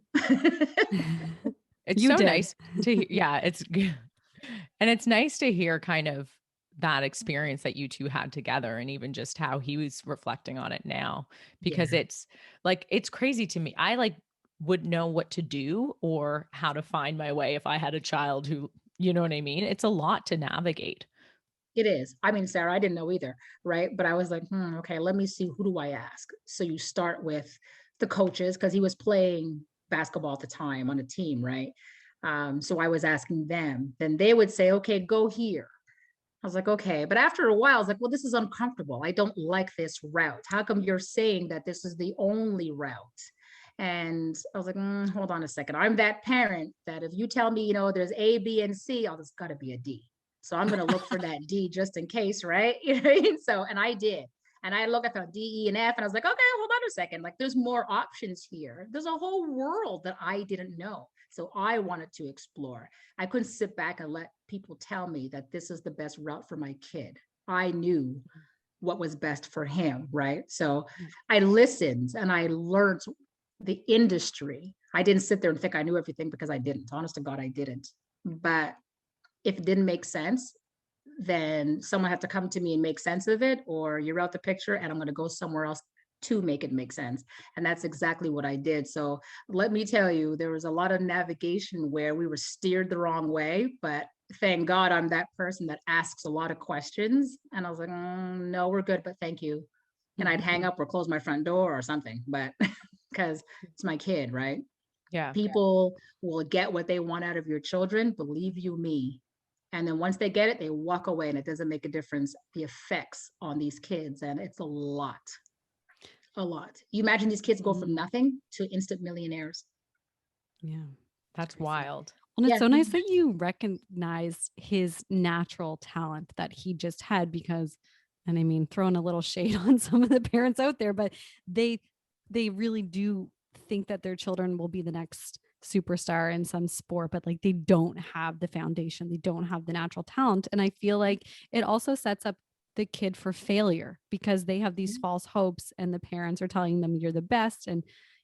[SPEAKER 2] It's
[SPEAKER 1] You
[SPEAKER 2] so
[SPEAKER 1] did.
[SPEAKER 2] nice to hear. Yeah, it's and it's nice to hear kind of that experience that you two had together and even just how he was reflecting on it now because
[SPEAKER 3] Yeah.
[SPEAKER 2] it's like it's crazy to me. I like would know what to do or how to find my way if I had a child who, you know what I mean? It's a lot to navigate.
[SPEAKER 3] It is. I mean, Sarah, I didn't know either, right? But I was like, okay, let me see, who do I ask? So you start with the coaches because he was playing basketball at the time on a team, right? So I was asking them. Then they would say, okay, go here. I was like, okay. But after a while, I was like, well, this is uncomfortable. I don't like this route. How come you're saying that this is the only route? And I was like, hold on a second. I'm that parent that if you tell me, you know, there's A, B, and C, oh, there's got to be a D. So I'm going to look for that D just in case, right? You know, so, and I did. And I look at the D, E, and F, and I was like, okay, hold on a second. Like, there's more options here. There's a whole world that I didn't know. So I wanted to explore. I couldn't sit back and let people tell me that this is the best route for my kid. I knew what was best for him, right? So I listened and I learned the industry. I didn't sit there and think I knew everything, because I didn't. Honest to God, I didn't. But if it didn't make sense, then someone had to come to me and make sense of it, or you're out the picture and I'm going to go somewhere else to make it make sense. And that's exactly what I did. So let me tell you, there was a lot of navigation where we were steered the wrong way, but thank God I'm that person that asks a lot of questions. And I was like, no, we're good, but thank you. And I'd hang up or close my front door or something, but because it's my kid, right?
[SPEAKER 2] Yeah.
[SPEAKER 3] People will get what they want out of your children, believe you me. And then once they get it, they walk away, and it doesn't make a difference, the effects on these kids. And it's a lot. A lot. You imagine these kids go from nothing to instant millionaires.
[SPEAKER 1] Yeah.
[SPEAKER 2] That's wild.
[SPEAKER 1] And it's
[SPEAKER 3] Yeah.
[SPEAKER 1] so nice that you recognize his natural talent that he just had, because, and I mean, throwing a little shade on some of the parents out there, but they really do think that their children will be the next superstar in some sport, but like they don't have the foundation, they don't have the natural talent. And I feel like it also sets up the kid for failure, because they have these false hopes and the parents are telling them you're the best, and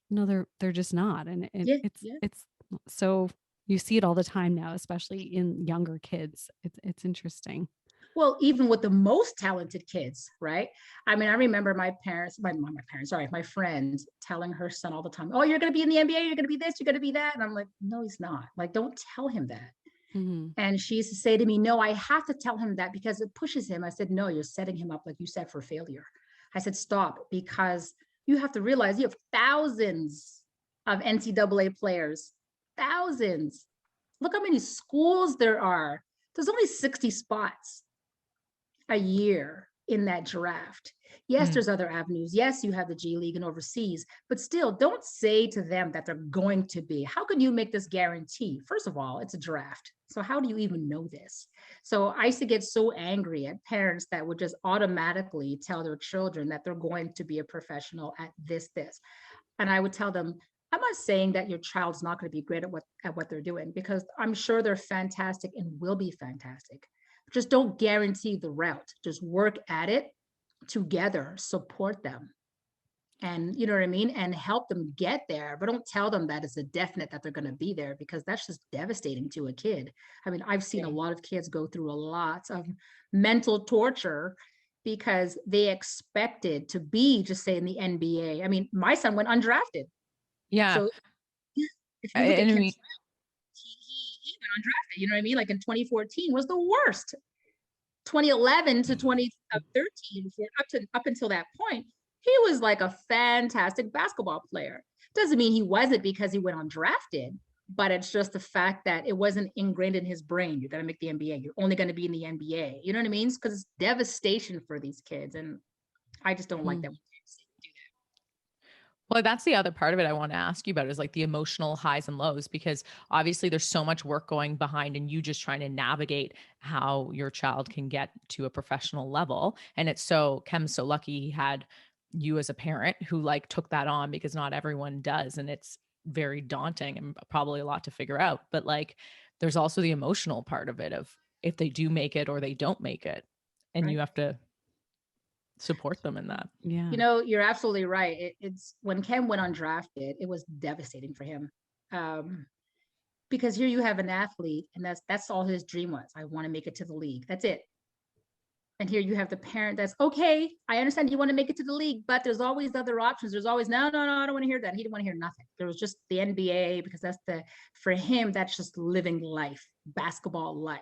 [SPEAKER 1] they're just not. And it's so, you see it all the time now, especially in younger kids. It's interesting.
[SPEAKER 3] Well, even with the most talented kids, right? I mean, I remember my friends telling her son all the time, oh, you're going to be in the NBA, you're going to be this, you're going to be that. And I'm like, no, he's not. Like, don't tell him that. And she used to say to me, no, I have to tell him that because it pushes him. I said, no, you're setting him up, like you said, for failure. I said, stop, because you have to realize you have thousands of NCAA players, thousands. Look how many schools there are. There's only 60 spots a year in that draft. Yes, there's other avenues. Yes, you have the G League and overseas, but still, don't say to them that they're going to be. How can you make this guarantee? First of all, it's a draft. So how do you even know this? So I used to get so angry at parents that would just automatically tell their children that they're going to be a professional at this. And I would tell them, I'm not saying that your child's not going to be great at what they're doing, because I'm sure they're fantastic and will be fantastic. Just don't guarantee the route. Just work at it together, support them. And you know what I mean? And help them get there, but don't tell them that it's a definite that they're going to be there, because that's just devastating to a kid. I mean, I've seen a lot of kids go through a lot of mental torture because they expected to be, just say, in the NBA. I mean, my son went undrafted.
[SPEAKER 2] Yeah.
[SPEAKER 3] So if you look at Khem, he went undrafted, you know what I mean? Like in 2014 was the worst. 2011 to 2013, up until that point, he was like a fantastic basketball player. Doesn't mean he wasn't because he went undrafted, but it's just the fact that it wasn't ingrained in his brain. You're going to make the NBA. You're only going to be in the NBA. You know what I mean? Because it's devastation for these kids. And I just don't like that.
[SPEAKER 2] Well, that's the other part of it I want to ask you about, is like the emotional highs and lows, because obviously there's so much work going behind and you just trying to navigate how your child can get to a professional level. And Khem's so lucky he had you as a parent who like took that on, because not everyone does. And it's very daunting and probably a lot to figure out. But like, there's also the emotional part of it, of if they do make it or they don't make it, and you have to support them in that.
[SPEAKER 1] Yeah.
[SPEAKER 3] You know, you're absolutely right. It's when Khem went undrafted, it was devastating for him. Because here you have an athlete, and that's all his dream was. I want to make it to the league. That's it. And here you have the parent that's, okay, I understand you want to make it to the league, but there's always other options. There's always, no, I don't want to hear that. He didn't want to hear nothing. There was just the NBA, because for him, that's just living life, basketball life.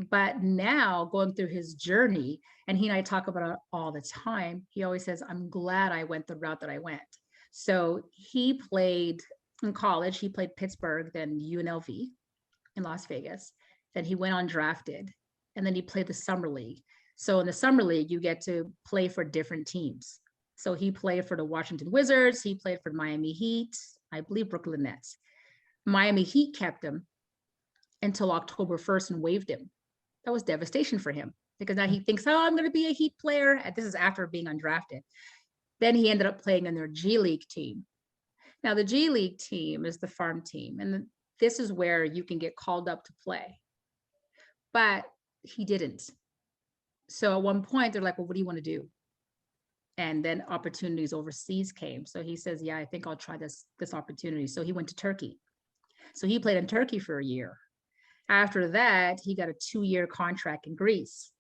[SPEAKER 3] But now going through his journey, and he and I talk about it all the time, he always says, I'm glad I went the route that I went. So he played in college, he played Pittsburgh, then UNLV in Las Vegas. Then he went undrafted, and then he played the summer league. So in the summer league, you get to play for different teams. So he played for the Washington Wizards, he played for Miami Heat, I believe Brooklyn Nets. Miami Heat kept him until October 1st and waived him. That was devastation for him, because now he thinks, oh, I'm going to be a Heat player. And this is after being undrafted. Then he ended up playing in their G League team. Now, the G League team is the farm team. And this is where you can get called up to play. But he didn't. So at one point they're like, well, what do you want to do? And then opportunities overseas came. So he says, yeah, I think I'll try this opportunity. So he went to Turkey. So he played in Turkey for a year. After that, he got a 2-year contract in Greece.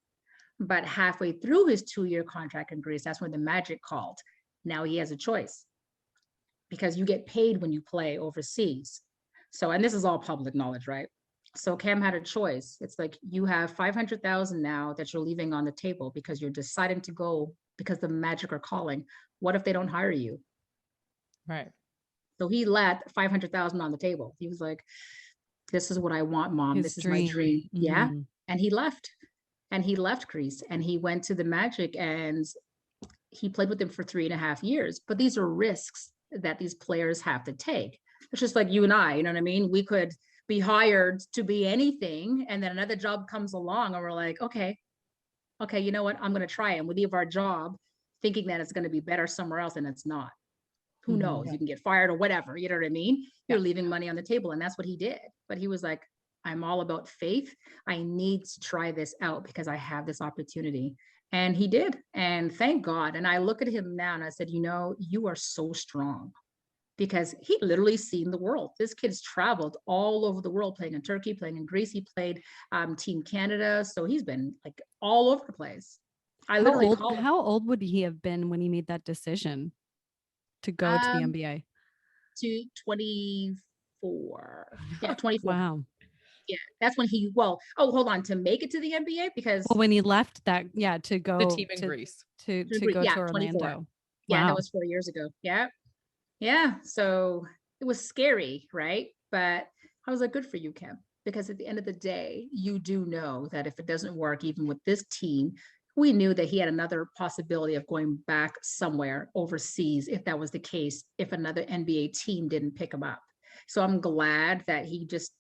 [SPEAKER 3] But halfway through his 2-year contract in Greece, that's when the Magic called. Now he has a choice because you get paid when you play overseas. So, and this is all public knowledge, right? So Khem had a choice. It's like, you have 500,000 now that you're leaving on the table because you're deciding to go because the Magic are calling. What if they don't hire you?
[SPEAKER 2] Right.
[SPEAKER 3] So he left 500,000 on the table. He was like, this is what I want, Mom.
[SPEAKER 1] His
[SPEAKER 3] This is
[SPEAKER 1] dream.
[SPEAKER 3] my dream. Yeah.
[SPEAKER 1] Mhm.
[SPEAKER 3] And he left. And he left Greece and he went to the Magic and he played with them for 3.5 years. But these are risks that these players have to take. It's just like you and I, you know what I mean? We could be hired to be anything, and then another job comes along and we're like, okay, you know what? I'm going to try it. And we leave our job thinking that it's going to be better somewhere else, and it's not. Who knows? You can get fired or whatever. You know what I mean? You're leaving money on the table. And that's what he did. But he was like, I'm all about faith. I need to try this out because I have this opportunity. And he did. And thank God. And I look at him now and I said, you know, you are so strong because he literally seen the world. This kid's traveled all over the world, playing in Turkey, playing in Greece. He played Team Canada. So he's been like all over the place. I literally called him.
[SPEAKER 1] How old would he have been when he made that decision to go to the NBA?
[SPEAKER 3] To 24. Yeah, 24.
[SPEAKER 1] Wow.
[SPEAKER 3] Yeah, that's when he, hold on, to make it to the NBA because
[SPEAKER 1] Well, when he left that, to go
[SPEAKER 2] The team in Greece.
[SPEAKER 1] to go to Orlando.
[SPEAKER 3] 24. Yeah,
[SPEAKER 1] Wow.
[SPEAKER 3] that was 4 years ago. Yeah. Yeah. So it was scary, right? But I was like, good for you, Khem, because at the end of the day, you do know that if it doesn't work, even with this team, we knew that he had another possibility of going back somewhere overseas if that was the case, if another NBA team didn't pick him up. So I'm glad that he just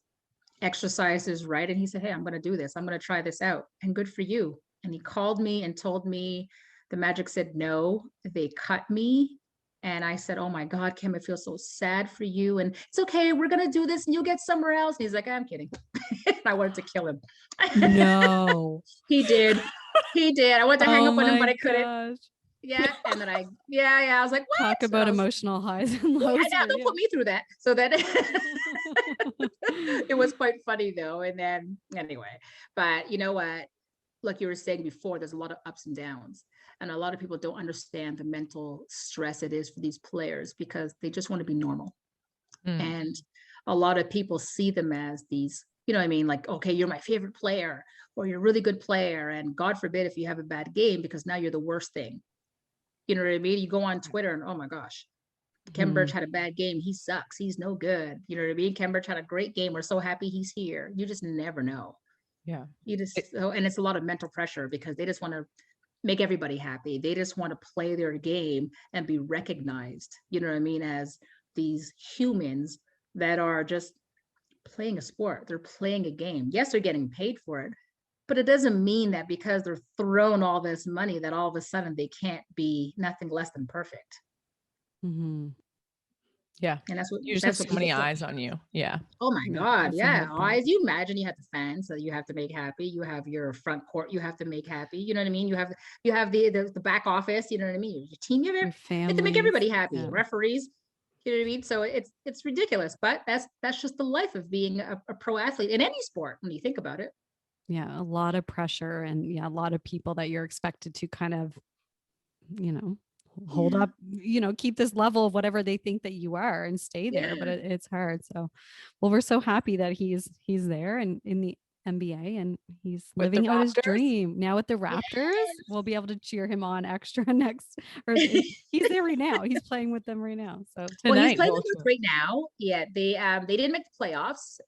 [SPEAKER 3] exercises right. And he said, hey, I'm going to do this. I'm going to try this out. And good for you. And he called me and told me the Magic said no, they cut me. And I said, oh my God, Khem, I feel so sad for you. And it's okay. We're going to do this and you'll get somewhere else. And he's like, I'm kidding. I wanted to kill him.
[SPEAKER 1] No.
[SPEAKER 3] He did. He did. I wanted to hang up on him, but I couldn't.
[SPEAKER 1] Gosh.
[SPEAKER 3] Yeah. And then I was like, what?
[SPEAKER 1] Talk about emotional highs and lows.
[SPEAKER 3] Yeah, don't put me through that. So that it was quite funny though. And then anyway, but you know what? Like you were saying before, there's a lot of ups and downs. And a lot of people don't understand the mental stress it is for these players because they just want to be normal. And a lot of people see them as these, you know what I mean? Like, okay, you're my favorite player or you're a really good player. And God forbid if you have a bad game because now you're the worst thing. You know what I mean? You go on Twitter and oh my gosh, Khem Birch had a bad game. He sucks. He's no good. You know what I mean? Khem Birch had a great game. We're so happy he's here. You just never know.
[SPEAKER 2] Yeah.
[SPEAKER 3] You just, and it's a lot of mental pressure because they just want to make everybody happy. They just want to play their game and be recognized, you know what I mean, as these humans that are just playing a sport. They're playing a game. Yes, they're getting paid for it, but it doesn't mean that because they're thrown all this money that all of a sudden they can't be nothing less than perfect.
[SPEAKER 2] Yeah.
[SPEAKER 3] And that's what
[SPEAKER 2] you just have so many eyes on you. Yeah.
[SPEAKER 3] Oh my God. Yeah. Eyes. You imagine you have the fans that you have to make happy. You have your front court you have to make happy. You know what I mean? You have the back office, you know what I mean? Your team, you have to make everybody happy. Yeah. Referees, you know what I mean? So it's ridiculous, but that's just the life of being a pro athlete in any sport when you think about it.
[SPEAKER 1] Yeah, a lot of pressure and a lot of people that you're expected to kind of, hold up, keep this level of whatever they think that you are and stay there, but it's hard. So, well, we're so happy that he's there and in the NBA and he's living out his dream now with the Raptors. We'll be able to cheer him on extra next, or he's there right now. He's playing with them right now. So
[SPEAKER 3] tonight, he's playing with them right now. Yeah, they didn't make the playoffs.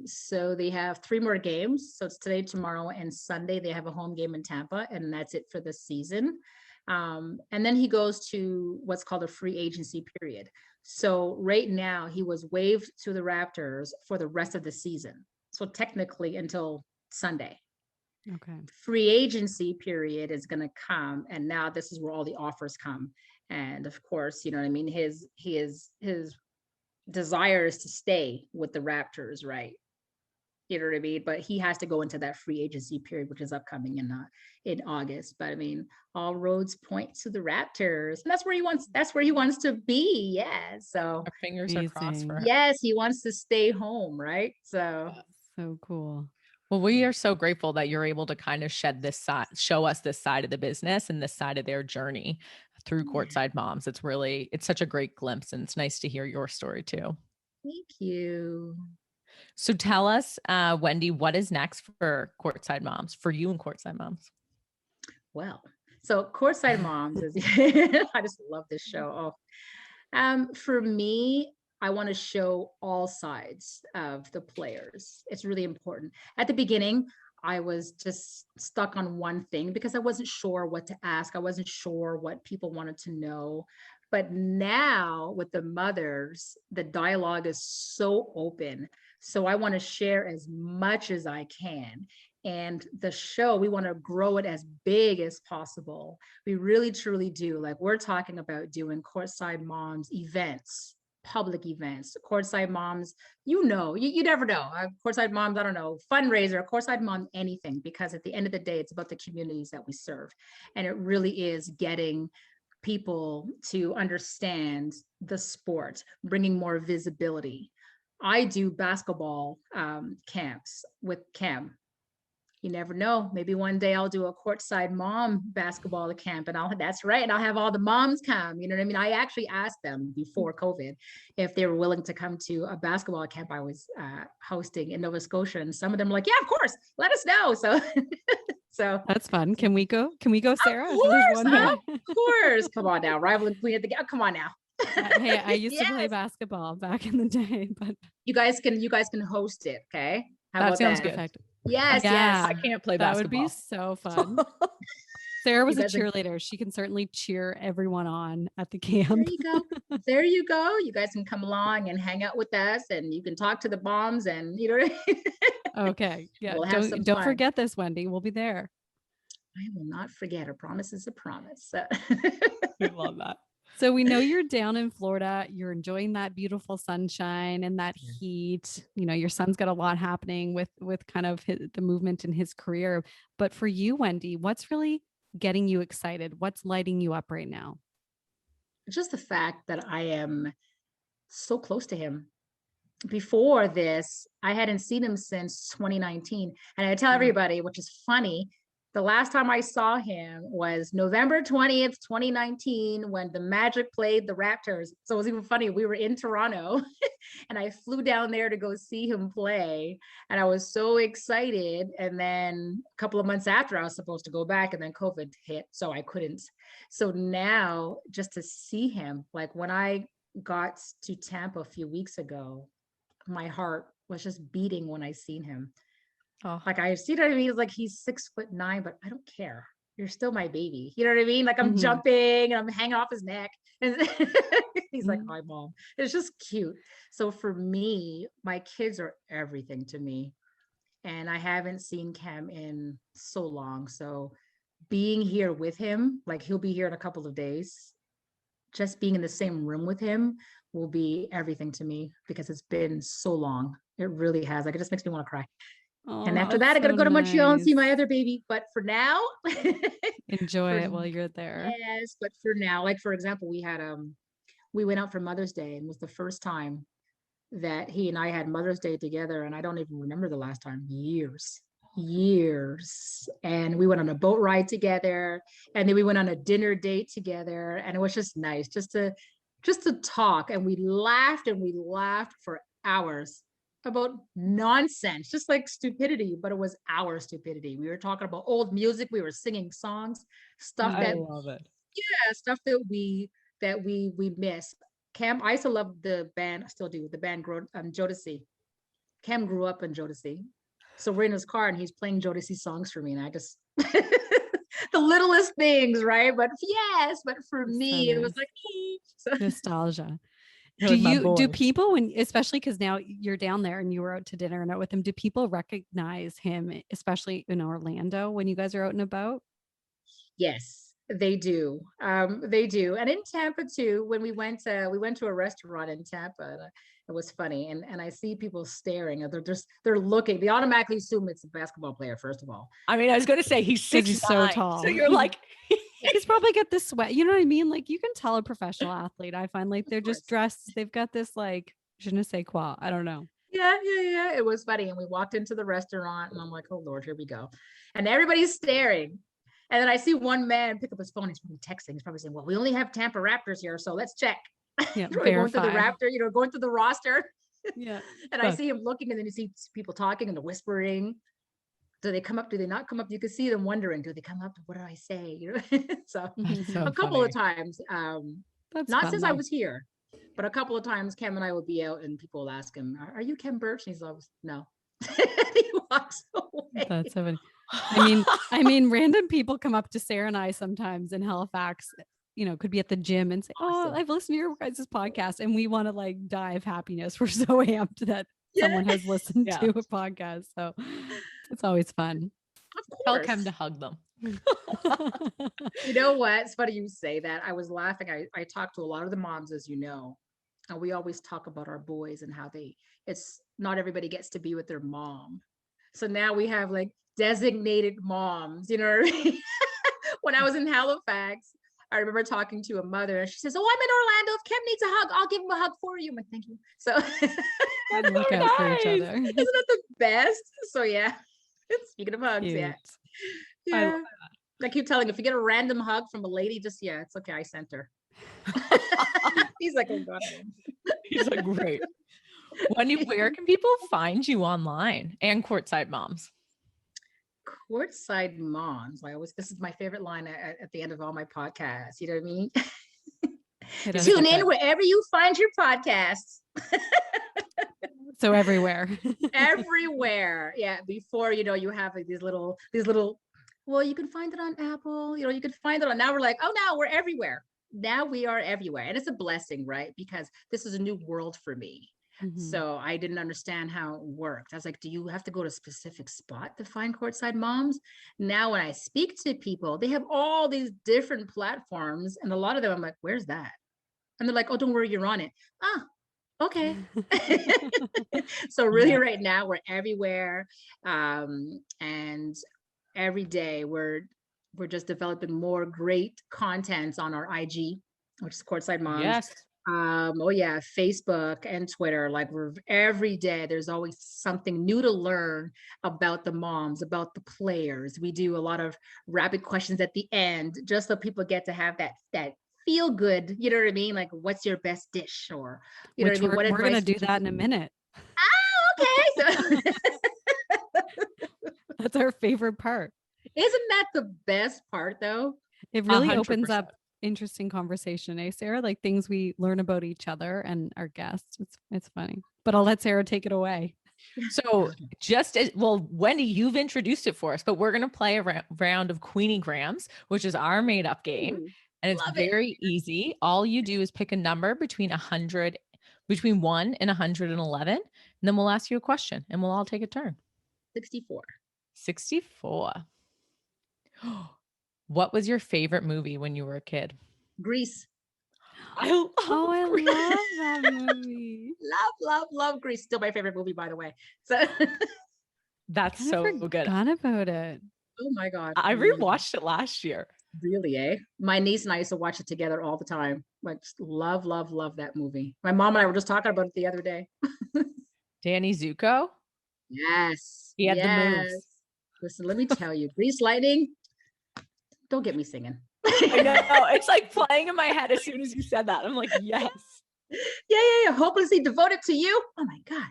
[SPEAKER 3] So they have 3 more games. So it's today, tomorrow, and Sunday. They have a home game in Tampa, and that's it for the season. And then he goes to what's called a free agency period. So right now he was waived to the Raptors for the rest of the season. So technically until Sunday.
[SPEAKER 1] Okay.
[SPEAKER 3] Free agency period is going to come. And now this is where all the offers come. And of course, you know what I mean? His desire is to stay with the Raptors, right? You know what I mean? But he has to go into that free agency period, which is upcoming in August. But I mean, all roads point to the Raptors, and that's where he wants to be. Yeah. So
[SPEAKER 2] Our fingers are crossed for him.
[SPEAKER 3] yes, he wants to stay home, right? So
[SPEAKER 1] So cool.
[SPEAKER 2] Well, we are so grateful that you're able to kind of show us this side of the business and this side of their journey through Courtside Moms. It's such a great glimpse, and it's nice to hear your story too.
[SPEAKER 3] thank you.
[SPEAKER 2] So tell us, Wendy, what is next for Courtside Moms, for you and Courtside Moms?
[SPEAKER 3] Well, so Courtside Moms is, I just love this show. For me, I want to show all sides of the players. It's really important. At the beginning, I was just stuck on one thing because I wasn't sure what to ask. I wasn't sure what people wanted to know. But now with the mothers, the dialogue is so open. So I want to share as much as I can. And the show, we want to grow it as big as possible. We really, truly do. Like, we're talking about doing Courtside Moms events, public events, Courtside Moms, you never know. Courtside Moms, I don't know, fundraiser, Courtside Mom, anything, because at the end of the day, it's about the communities that we serve. And it really is getting people to understand the sport, bringing more visibility. I do basketball camps with Khem. You never know. Maybe one day I'll do a Courtside Mom basketball camp, and that's right. And I'll have all the moms come. You know what I mean? I actually asked them before COVID if they were willing to come to a basketball camp I was hosting in Nova Scotia. And some of them were like, yeah, of course, let us know. So
[SPEAKER 1] That's fun. Can we go? Sarah?
[SPEAKER 3] Of course. Come on now. Rival and queen at the game. Come on now.
[SPEAKER 1] Hey, I used to play basketball back in the day, but
[SPEAKER 3] you guys can host it. Okay.
[SPEAKER 2] That sounds good.
[SPEAKER 1] Perfect.
[SPEAKER 3] Yes.
[SPEAKER 2] I can't play basketball.
[SPEAKER 1] That would be so fun. Sarah was a cheerleader. She can certainly cheer everyone on at the camp.
[SPEAKER 3] There you go. There you go. You guys can come along and hang out with us, and you can talk to the moms, and you know what I mean?
[SPEAKER 1] Okay. Yeah.
[SPEAKER 3] We'll
[SPEAKER 1] don't forget this, Wendy. We'll be there.
[SPEAKER 3] I will not forget. A promise is a promise.
[SPEAKER 2] We love that.
[SPEAKER 1] So we know you're down in Florida. You're enjoying that beautiful sunshine and that heat. You know, your son's got a lot happening with kind of the movement in his career. But for you, Wendy, what's really getting you excited? What's lighting you up right now?
[SPEAKER 3] Just the fact that I am so close to him. Before this, I hadn't seen him since 2019. And I tell everybody, which is funny, the last time I saw him was November 20th, 2019, when the Magic played the Raptors. So it was even funny. We were in Toronto and I flew down there to go see him play. And I was so excited. And then a couple of months after, I was supposed to go back, and then COVID hit, so I couldn't. So now just to see him, like when I got to Tampa a few weeks ago, my heart was just beating when I seen him.
[SPEAKER 2] Oh,
[SPEAKER 3] like I see what I mean? It's like he's 6'9", but I don't care. You're still my baby. You know what I mean? Like I'm jumping and I'm hanging off his neck. And he's like, hi, Mom. It's just cute. So for me, my kids are everything to me. And I haven't seen Khem in so long. So being here with him, like he'll be here in a couple of days. Just being in the same room with him will be everything to me, because it's been so long. It really has. Like, it just makes me want to cry.
[SPEAKER 1] Oh,
[SPEAKER 3] and after that, I got to go to Montreal and see my other baby. But for now,
[SPEAKER 1] enjoy it while you're there.
[SPEAKER 3] Yes, but for now, like for example, we went out for Mother's Day, and it was the first time that he and I had Mother's Day together, and I don't even remember the last time. Years. And we went on a boat ride together, and then we went on a dinner date together, and it was just nice just to talk. And we laughed for hours about nonsense, just like stupidity, but it was our stupidity. We were talking about old music, we were singing songs, stuff
[SPEAKER 2] I love it.
[SPEAKER 3] Yeah, stuff that we miss. Khem, I used to love the band, I still do, the band Jodeci. Khem grew up in Jodeci. So we're in his car and he's playing Jodeci songs for me, and I just the littlest things, right? But for me, it was like
[SPEAKER 1] nostalgia. Do people, when, especially because now you're down there and you were out to dinner and out with him, do people recognize him, especially in Orlando when you guys are out and about?
[SPEAKER 3] Yes, they do. They do. And in Tampa too, when we went to a restaurant in Tampa, It was funny. And I see people staring and they're looking. They automatically assume it's a basketball player, first of all.
[SPEAKER 2] I mean, I was going to say he's 6'9",
[SPEAKER 1] he's so tall.
[SPEAKER 2] so you're like,
[SPEAKER 1] He's probably got this sweat. You know what I mean? Like you can tell a professional athlete. I find like they're just dressed. They've got this like je ne sais quoi. I don't know.
[SPEAKER 3] Yeah. It was funny. And we walked into the restaurant and I'm like, oh Lord, here we go. And everybody's staring. And then I see one man pick up his phone. He's probably texting. He's probably saying, well, we only have Tampa Raptors here. So let's check.
[SPEAKER 1] Yeah,
[SPEAKER 3] going through the Raptor, going through the roster.
[SPEAKER 1] Yeah.
[SPEAKER 3] And I see him looking and then you see people talking and the whispering. Do they come up? Do they not come up? You can see them wondering, do they come up? What do I say? So a couple of times, not since I was here, but a couple of times Khem and I would be out and people will ask him, are you Khem Birch? And he's always, no. He walks away.
[SPEAKER 1] That's so funny. I mean, random people come up to Sarah and I sometimes in Halifax, could be at the gym and say, oh, I've listened to your guys' podcast. And we want to like die of happiness. We're so amped that someone has listened to a podcast. So it's always fun.
[SPEAKER 3] Of course.
[SPEAKER 2] Tell Khem to hug them.
[SPEAKER 3] You know what? It's funny you say that. I was laughing. I talked to a lot of the moms, as you know, and we always talk about our boys and how it's not everybody gets to be with their mom. So now we have like designated moms, you know what I mean? When I was in Halifax, I remember talking to a mother and she says, oh, I'm in Orlando. If Khem needs a hug, I'll give him a hug for you. I'm like, thank you. So
[SPEAKER 1] that's look out for each other.
[SPEAKER 3] Isn't that the best? So yeah. Speaking of hugs,
[SPEAKER 1] Cute.
[SPEAKER 3] yeah. I keep telling, if you get a random hug from a lady, just it's okay. I sent her. He's like, oh God.
[SPEAKER 2] He's like, great. Wendy, where can people find you online and Courtside Moms?
[SPEAKER 3] Courtside Moms. This is my favorite line at the end of all my podcasts. You know what I mean? Tune in wherever you find your podcasts.
[SPEAKER 1] So everywhere.
[SPEAKER 3] Everywhere. Yeah. Before, you have like these little, well, you can find it on Apple, you can find it on, now we're like, oh, now we're everywhere. Now we are everywhere. And it's a blessing, right? Because this is a new world for me. Mm-hmm. So I didn't understand how it worked. I was like, do you have to go to a specific spot to find Courtside Moms? Now, when I speak to people, they have all these different platforms. And a lot of them, I'm like, where's that? And they're like, oh, don't worry, you're on it. Ah, okay. So really right now we're everywhere. And every day we're just developing more great content on our IG, which is Courtside Moms.
[SPEAKER 2] Yes.
[SPEAKER 3] Facebook and Twitter. Like every day there's always something new to learn about the moms, about the players. We do a lot of rapid questions at the end, just so people get to have that feel good. You know what I mean? Like, what's your best dish? Or you know what I mean?
[SPEAKER 1] We're gonna do that in a minute.
[SPEAKER 3] Oh, okay. So
[SPEAKER 1] that's our favorite part.
[SPEAKER 3] Isn't that the best part though?
[SPEAKER 1] It really 100%. Opens up interesting conversation, Sarah? Like things we learn about each other and our guests. It's funny. But I'll let Sarah take it away.
[SPEAKER 2] So Wendy, you've introduced it for us, but we're going to play a round of Queenie Grams, which is our made up game. And it's very easy. All you do is pick a number between 1 and 111. And then we'll ask you a question and we'll all take a turn.
[SPEAKER 3] 64.
[SPEAKER 2] 64. What was your favorite movie when you were a kid?
[SPEAKER 3] Grease.
[SPEAKER 1] I love that movie.
[SPEAKER 3] love Grease. Still my favorite movie, by the way. So
[SPEAKER 2] that's so good.
[SPEAKER 1] Forgot about it.
[SPEAKER 3] Oh my God.
[SPEAKER 2] I rewatched it last year.
[SPEAKER 3] Really, eh? My niece and I used to watch it together all the time. Like, love that movie. My mom and I were just talking about it the other day.
[SPEAKER 2] Danny Zuko?
[SPEAKER 3] Yes.
[SPEAKER 2] He had the moves.
[SPEAKER 3] Listen, let me tell you, Grease Lightning, don't get me singing.
[SPEAKER 2] I know. It's like playing in my head as soon as you said that. I'm like, yes.
[SPEAKER 3] Yeah. Hopelessly devoted to you. Oh my God.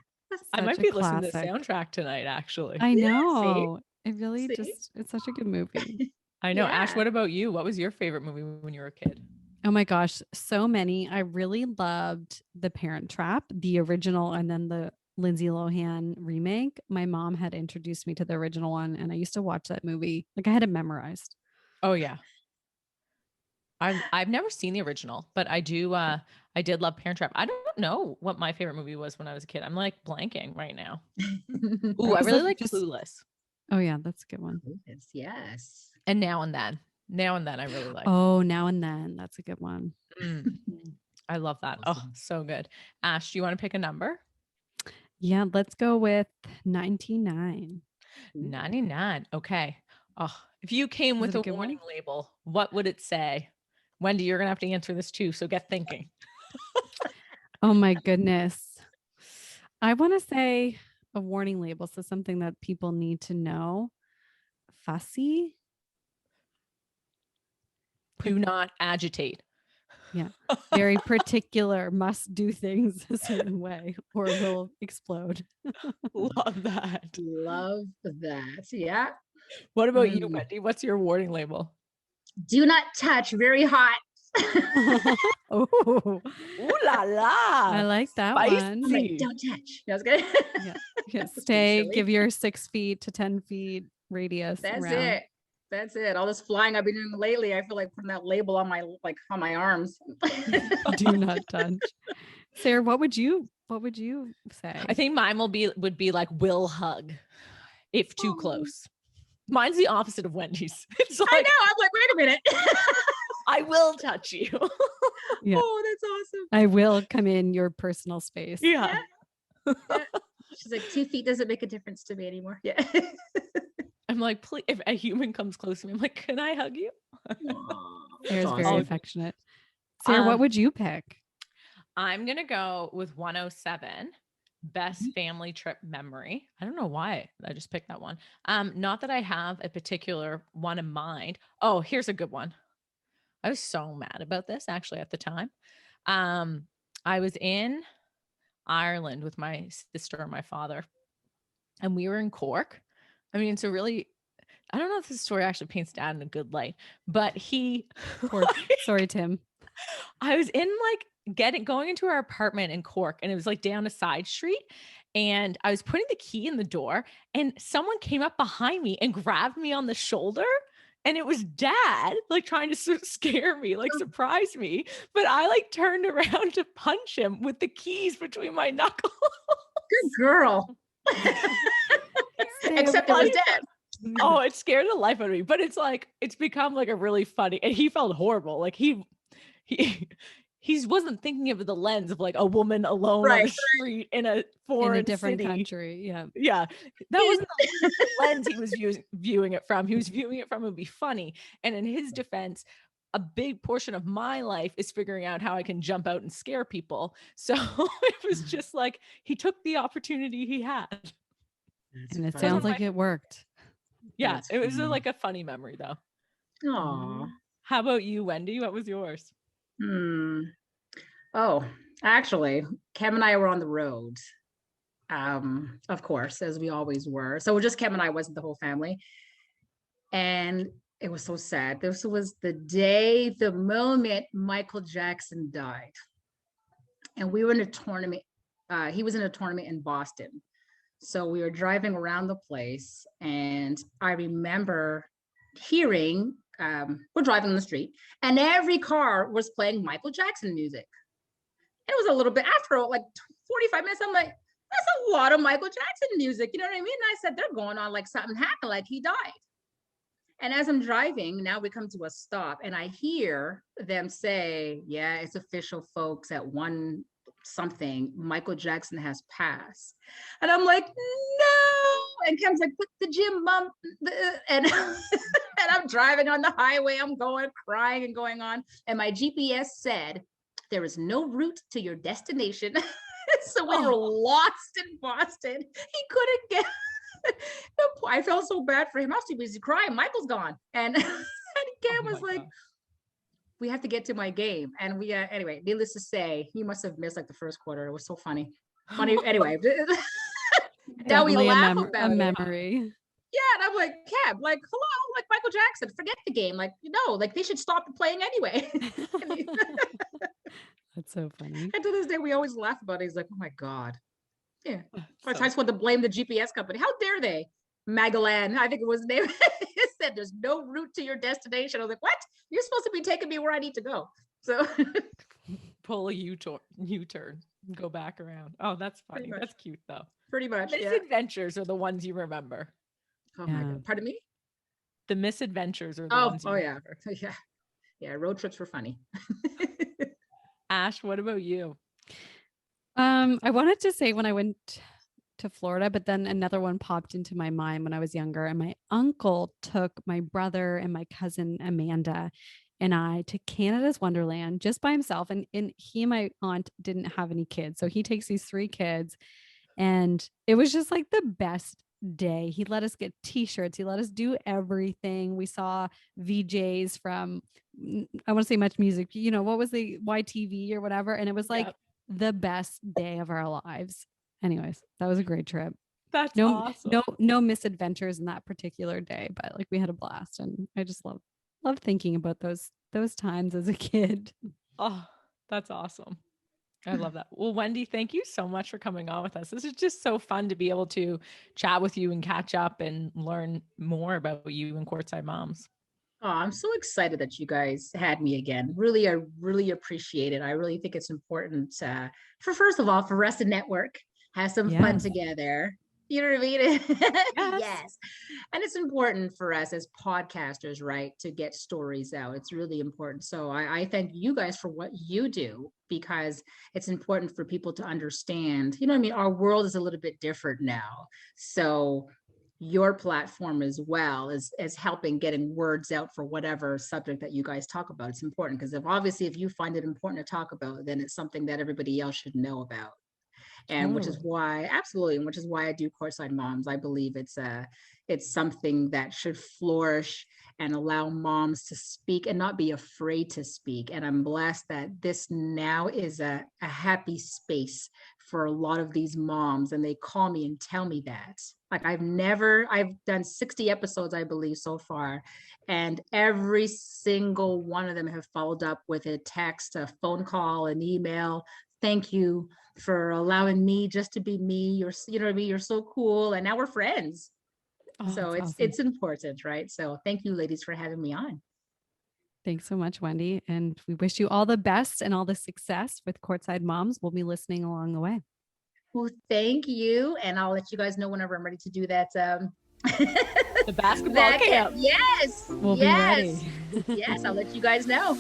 [SPEAKER 2] I might be listening to the soundtrack tonight, actually.
[SPEAKER 1] I know. It really it's such a good movie.
[SPEAKER 2] I know. Ash, what about you? What was your favorite movie when you were a kid?
[SPEAKER 1] Oh my gosh, so many. I really loved The Parent Trap, the original, and then the Lindsay Lohan remake. My mom had introduced me to the original one, and I used to watch that movie. Like I had it memorized.
[SPEAKER 2] Oh yeah. I've never seen the original, but I do. I did love Parent Trap. I don't know what my favorite movie was when I was a kid. I'm like blanking right now. Ooh, I really like Clueless.
[SPEAKER 1] Oh yeah, that's a good one.
[SPEAKER 3] Yes.
[SPEAKER 2] And Now and Then. Now and Then I really like.
[SPEAKER 1] Oh, Now and Then. That's a good one.
[SPEAKER 2] I love that. Oh, so good. Ash, do you want to pick a number?
[SPEAKER 1] Yeah, let's go with 99.
[SPEAKER 2] 99. Okay. Oh, if you came
[SPEAKER 1] Is
[SPEAKER 2] with
[SPEAKER 1] it a
[SPEAKER 2] a
[SPEAKER 1] good
[SPEAKER 2] warning
[SPEAKER 1] one?
[SPEAKER 2] label, what would it say? Wendy, you're gonna have to answer this too, so get thinking.
[SPEAKER 1] Oh my goodness. I want to say a warning label. So something that people need to know. Fussy.
[SPEAKER 2] Do not agitate.
[SPEAKER 1] Yeah. Very particular, must do things a certain way or will explode.
[SPEAKER 2] Love that.
[SPEAKER 3] Love that. Yeah.
[SPEAKER 2] What about you,
[SPEAKER 3] Mm.
[SPEAKER 2] Wendy? What's your warning label?
[SPEAKER 3] Do not touch. Very hot.
[SPEAKER 1] Oh,
[SPEAKER 2] Ooh la la.
[SPEAKER 1] I like that
[SPEAKER 2] Spicy.
[SPEAKER 3] I'm like,
[SPEAKER 1] one.
[SPEAKER 3] don't touch. That was good.
[SPEAKER 1] Yeah.
[SPEAKER 3] Being
[SPEAKER 1] Stay,
[SPEAKER 3] silly.
[SPEAKER 1] give your 6 feet to 10 feet radius
[SPEAKER 3] That's
[SPEAKER 1] around.
[SPEAKER 3] it. That's it. All this flying I've been doing lately, I feel like putting that label on my arms.
[SPEAKER 1] Do not touch. Sarah, what would you say?
[SPEAKER 2] I think mine would be like will hug if too close. Mine's the opposite of Wendy's. It's like
[SPEAKER 3] I know. I'm like, wait a minute.
[SPEAKER 2] I will touch you.
[SPEAKER 1] Yeah.
[SPEAKER 3] Oh, that's awesome.
[SPEAKER 1] I will come in your personal space.
[SPEAKER 2] Yeah.
[SPEAKER 3] Yeah. She's like, 2 feet doesn't make a difference to me anymore. Yeah.
[SPEAKER 2] I'm like, please, if a human comes close to me, I'm like, can I hug you?
[SPEAKER 1] Sarah's very
[SPEAKER 3] awesome.
[SPEAKER 1] affectionate. Sarah, what would you pick?
[SPEAKER 2] I'm gonna go with 107. Best family trip memory. I don't know why I just picked that one. Not that I have a particular one in mind. Oh, here's a good one. I was so mad about this actually at the time. I was in Ireland with my sister and my father, and we were in Cork. I mean, it's a really, I don't know if this story actually paints Dad in a good light, but
[SPEAKER 1] Sorry, Tim.
[SPEAKER 2] I was in going into our apartment in Cork, and it was like down a side street, and I was putting the key in the door, and someone came up behind me and grabbed me on the shoulder. And it was Dad, like trying to scare me, like surprise me. But I like turned around to punch him with the keys between my knuckles.
[SPEAKER 3] Good girl. Except it was Dad.
[SPEAKER 2] Oh, it scared the life out of me. But it's like, it's become like a really funny, and he felt horrible. Like he wasn't thinking of the lens of like a woman alone on the street in a foreign
[SPEAKER 1] different
[SPEAKER 2] city.
[SPEAKER 1] country. Yeah.
[SPEAKER 2] Yeah. That wasn't the lens he was viewing it from. He was viewing it from it would be funny. And in his defense, a big portion of my life is figuring out how I can jump out and scare people. So it was just like he took the opportunity he had.
[SPEAKER 1] And it sounds like it worked.
[SPEAKER 2] Yeah.
[SPEAKER 3] That's
[SPEAKER 2] It was
[SPEAKER 3] funny.
[SPEAKER 2] like a funny memory though.
[SPEAKER 3] Aw.
[SPEAKER 2] How about you, Wendy? What was yours?
[SPEAKER 3] Oh, actually, Khem and I were on the road. Of course, as we always were. So just Khem and I, wasn't the whole family. And it was so sad. This was the moment Michael Jackson died. And we were in a tournament. He was in a tournament in Boston. So we were driving around the place, and I remember hearing, we're driving on the street, and every car was playing Michael Jackson music. It was a little bit after like 45 minutes. I'm like, that's a lot of Michael Jackson music. You know what I mean? And I said, they're going on like something happened, like he died. And as I'm driving, now we come to a stop, and I hear them say, yeah, it's official, folks, at 1 something, Michael Jackson has passed. And I'm like, no. And Khem's like, put the gym bump. And, and I'm driving on the highway. I'm going, crying and going on. And my GPS said, there is no route to your destination. So we were lost in Boston. He couldn't get. I felt so bad for him. I was too busy crying. Michael's gone. And Khem was like, God. We have to get to my game. And we, anyway, needless to say, he must have missed like the first quarter. It was so funny. Anyway, now we laugh about
[SPEAKER 1] a memory.
[SPEAKER 3] Yeah, and I'm like, Khem, like, hello, like Michael Jackson, forget the game. Like, like they should stop playing anyway.
[SPEAKER 1] That's so funny.
[SPEAKER 3] And to this day, we always laugh about it. He's like, oh my God. Yeah. I just want to blame the GPS company. How dare they? Magalan, I think it was the name. It said there's no route to your destination. I was like, what? You're supposed to be taking me where I need to go. So
[SPEAKER 2] pull a U-turn, go back around. Oh, that's funny. That's cute though.
[SPEAKER 3] Pretty much.
[SPEAKER 2] Misadventures are the ones you remember.
[SPEAKER 3] Oh my God. Pardon me?
[SPEAKER 2] The misadventures are the ones you remember.
[SPEAKER 3] Yeah. Yeah. Road trips were funny.
[SPEAKER 2] Ash, what about you?
[SPEAKER 1] I wanted to say when I went to Florida, but then another one popped into my mind when I was younger. And my uncle took my brother and my cousin Amanda and I to Canada's Wonderland just by himself. And he and my aunt didn't have any kids. So he takes these three kids, and it was just like the best day. He let us get t-shirts. He let us do everything. We saw VJs from, I want to say Much Music, you know, what was the YTV or whatever. And it was like
[SPEAKER 2] Yep.
[SPEAKER 1] the best day of our lives. Anyways, that was a great trip.
[SPEAKER 2] That's
[SPEAKER 1] No,
[SPEAKER 2] awesome.
[SPEAKER 1] no misadventures in that particular day, but like we had a blast, and I just love thinking about those times as a kid.
[SPEAKER 2] Oh, that's awesome. I love that. Well, Wendy, thank you so much for coming on with us. This is just so fun to be able to chat with you and catch up and learn more about you and Courtside Moms.
[SPEAKER 3] Oh, I'm so excited that you guys had me again. Really, I really appreciate it. I really think it's important for first of all, for us to network, have some fun
[SPEAKER 1] Yes.
[SPEAKER 3] together. You know what I mean?
[SPEAKER 2] Yes.
[SPEAKER 3] Yes. And it's important for us as podcasters, right, to get stories out. It's really important. So I thank you guys for what you do, because it's important for people to understand. You know what I mean? Our world is a little bit different now. So your platform as well is helping getting words out for whatever subject that you guys talk about. It's important because if you find it important to talk about, then it's something that everybody else should know about. And which is
[SPEAKER 1] Totally.
[SPEAKER 3] why, absolutely, and which is why I do Courtside Moms. I believe it's something that should flourish and allow moms to speak and not be afraid to speak. And I'm blessed that this now is a happy space for a lot of these moms, and they call me and tell me that. Like I've done 60 episodes, I believe, so far, and every single one of them have followed up with a text, a phone call, an email. Thank you for allowing me just to be me. You know what I mean? You're so cool. And now we're friends.
[SPEAKER 1] Oh,
[SPEAKER 3] So
[SPEAKER 1] that's
[SPEAKER 3] it's
[SPEAKER 1] awesome.
[SPEAKER 3] it's important, right? So thank you, ladies, for having me on.
[SPEAKER 1] Thanks so much, Wendy. And we wish you all the best and all the success with Courtside Moms. We'll be listening along the way.
[SPEAKER 3] Well, thank you. And I'll let you guys know whenever I'm ready to do that.
[SPEAKER 2] The basketball camp.
[SPEAKER 3] Yes,
[SPEAKER 1] We'll be ready.
[SPEAKER 3] yes, yes. I'll let you guys know.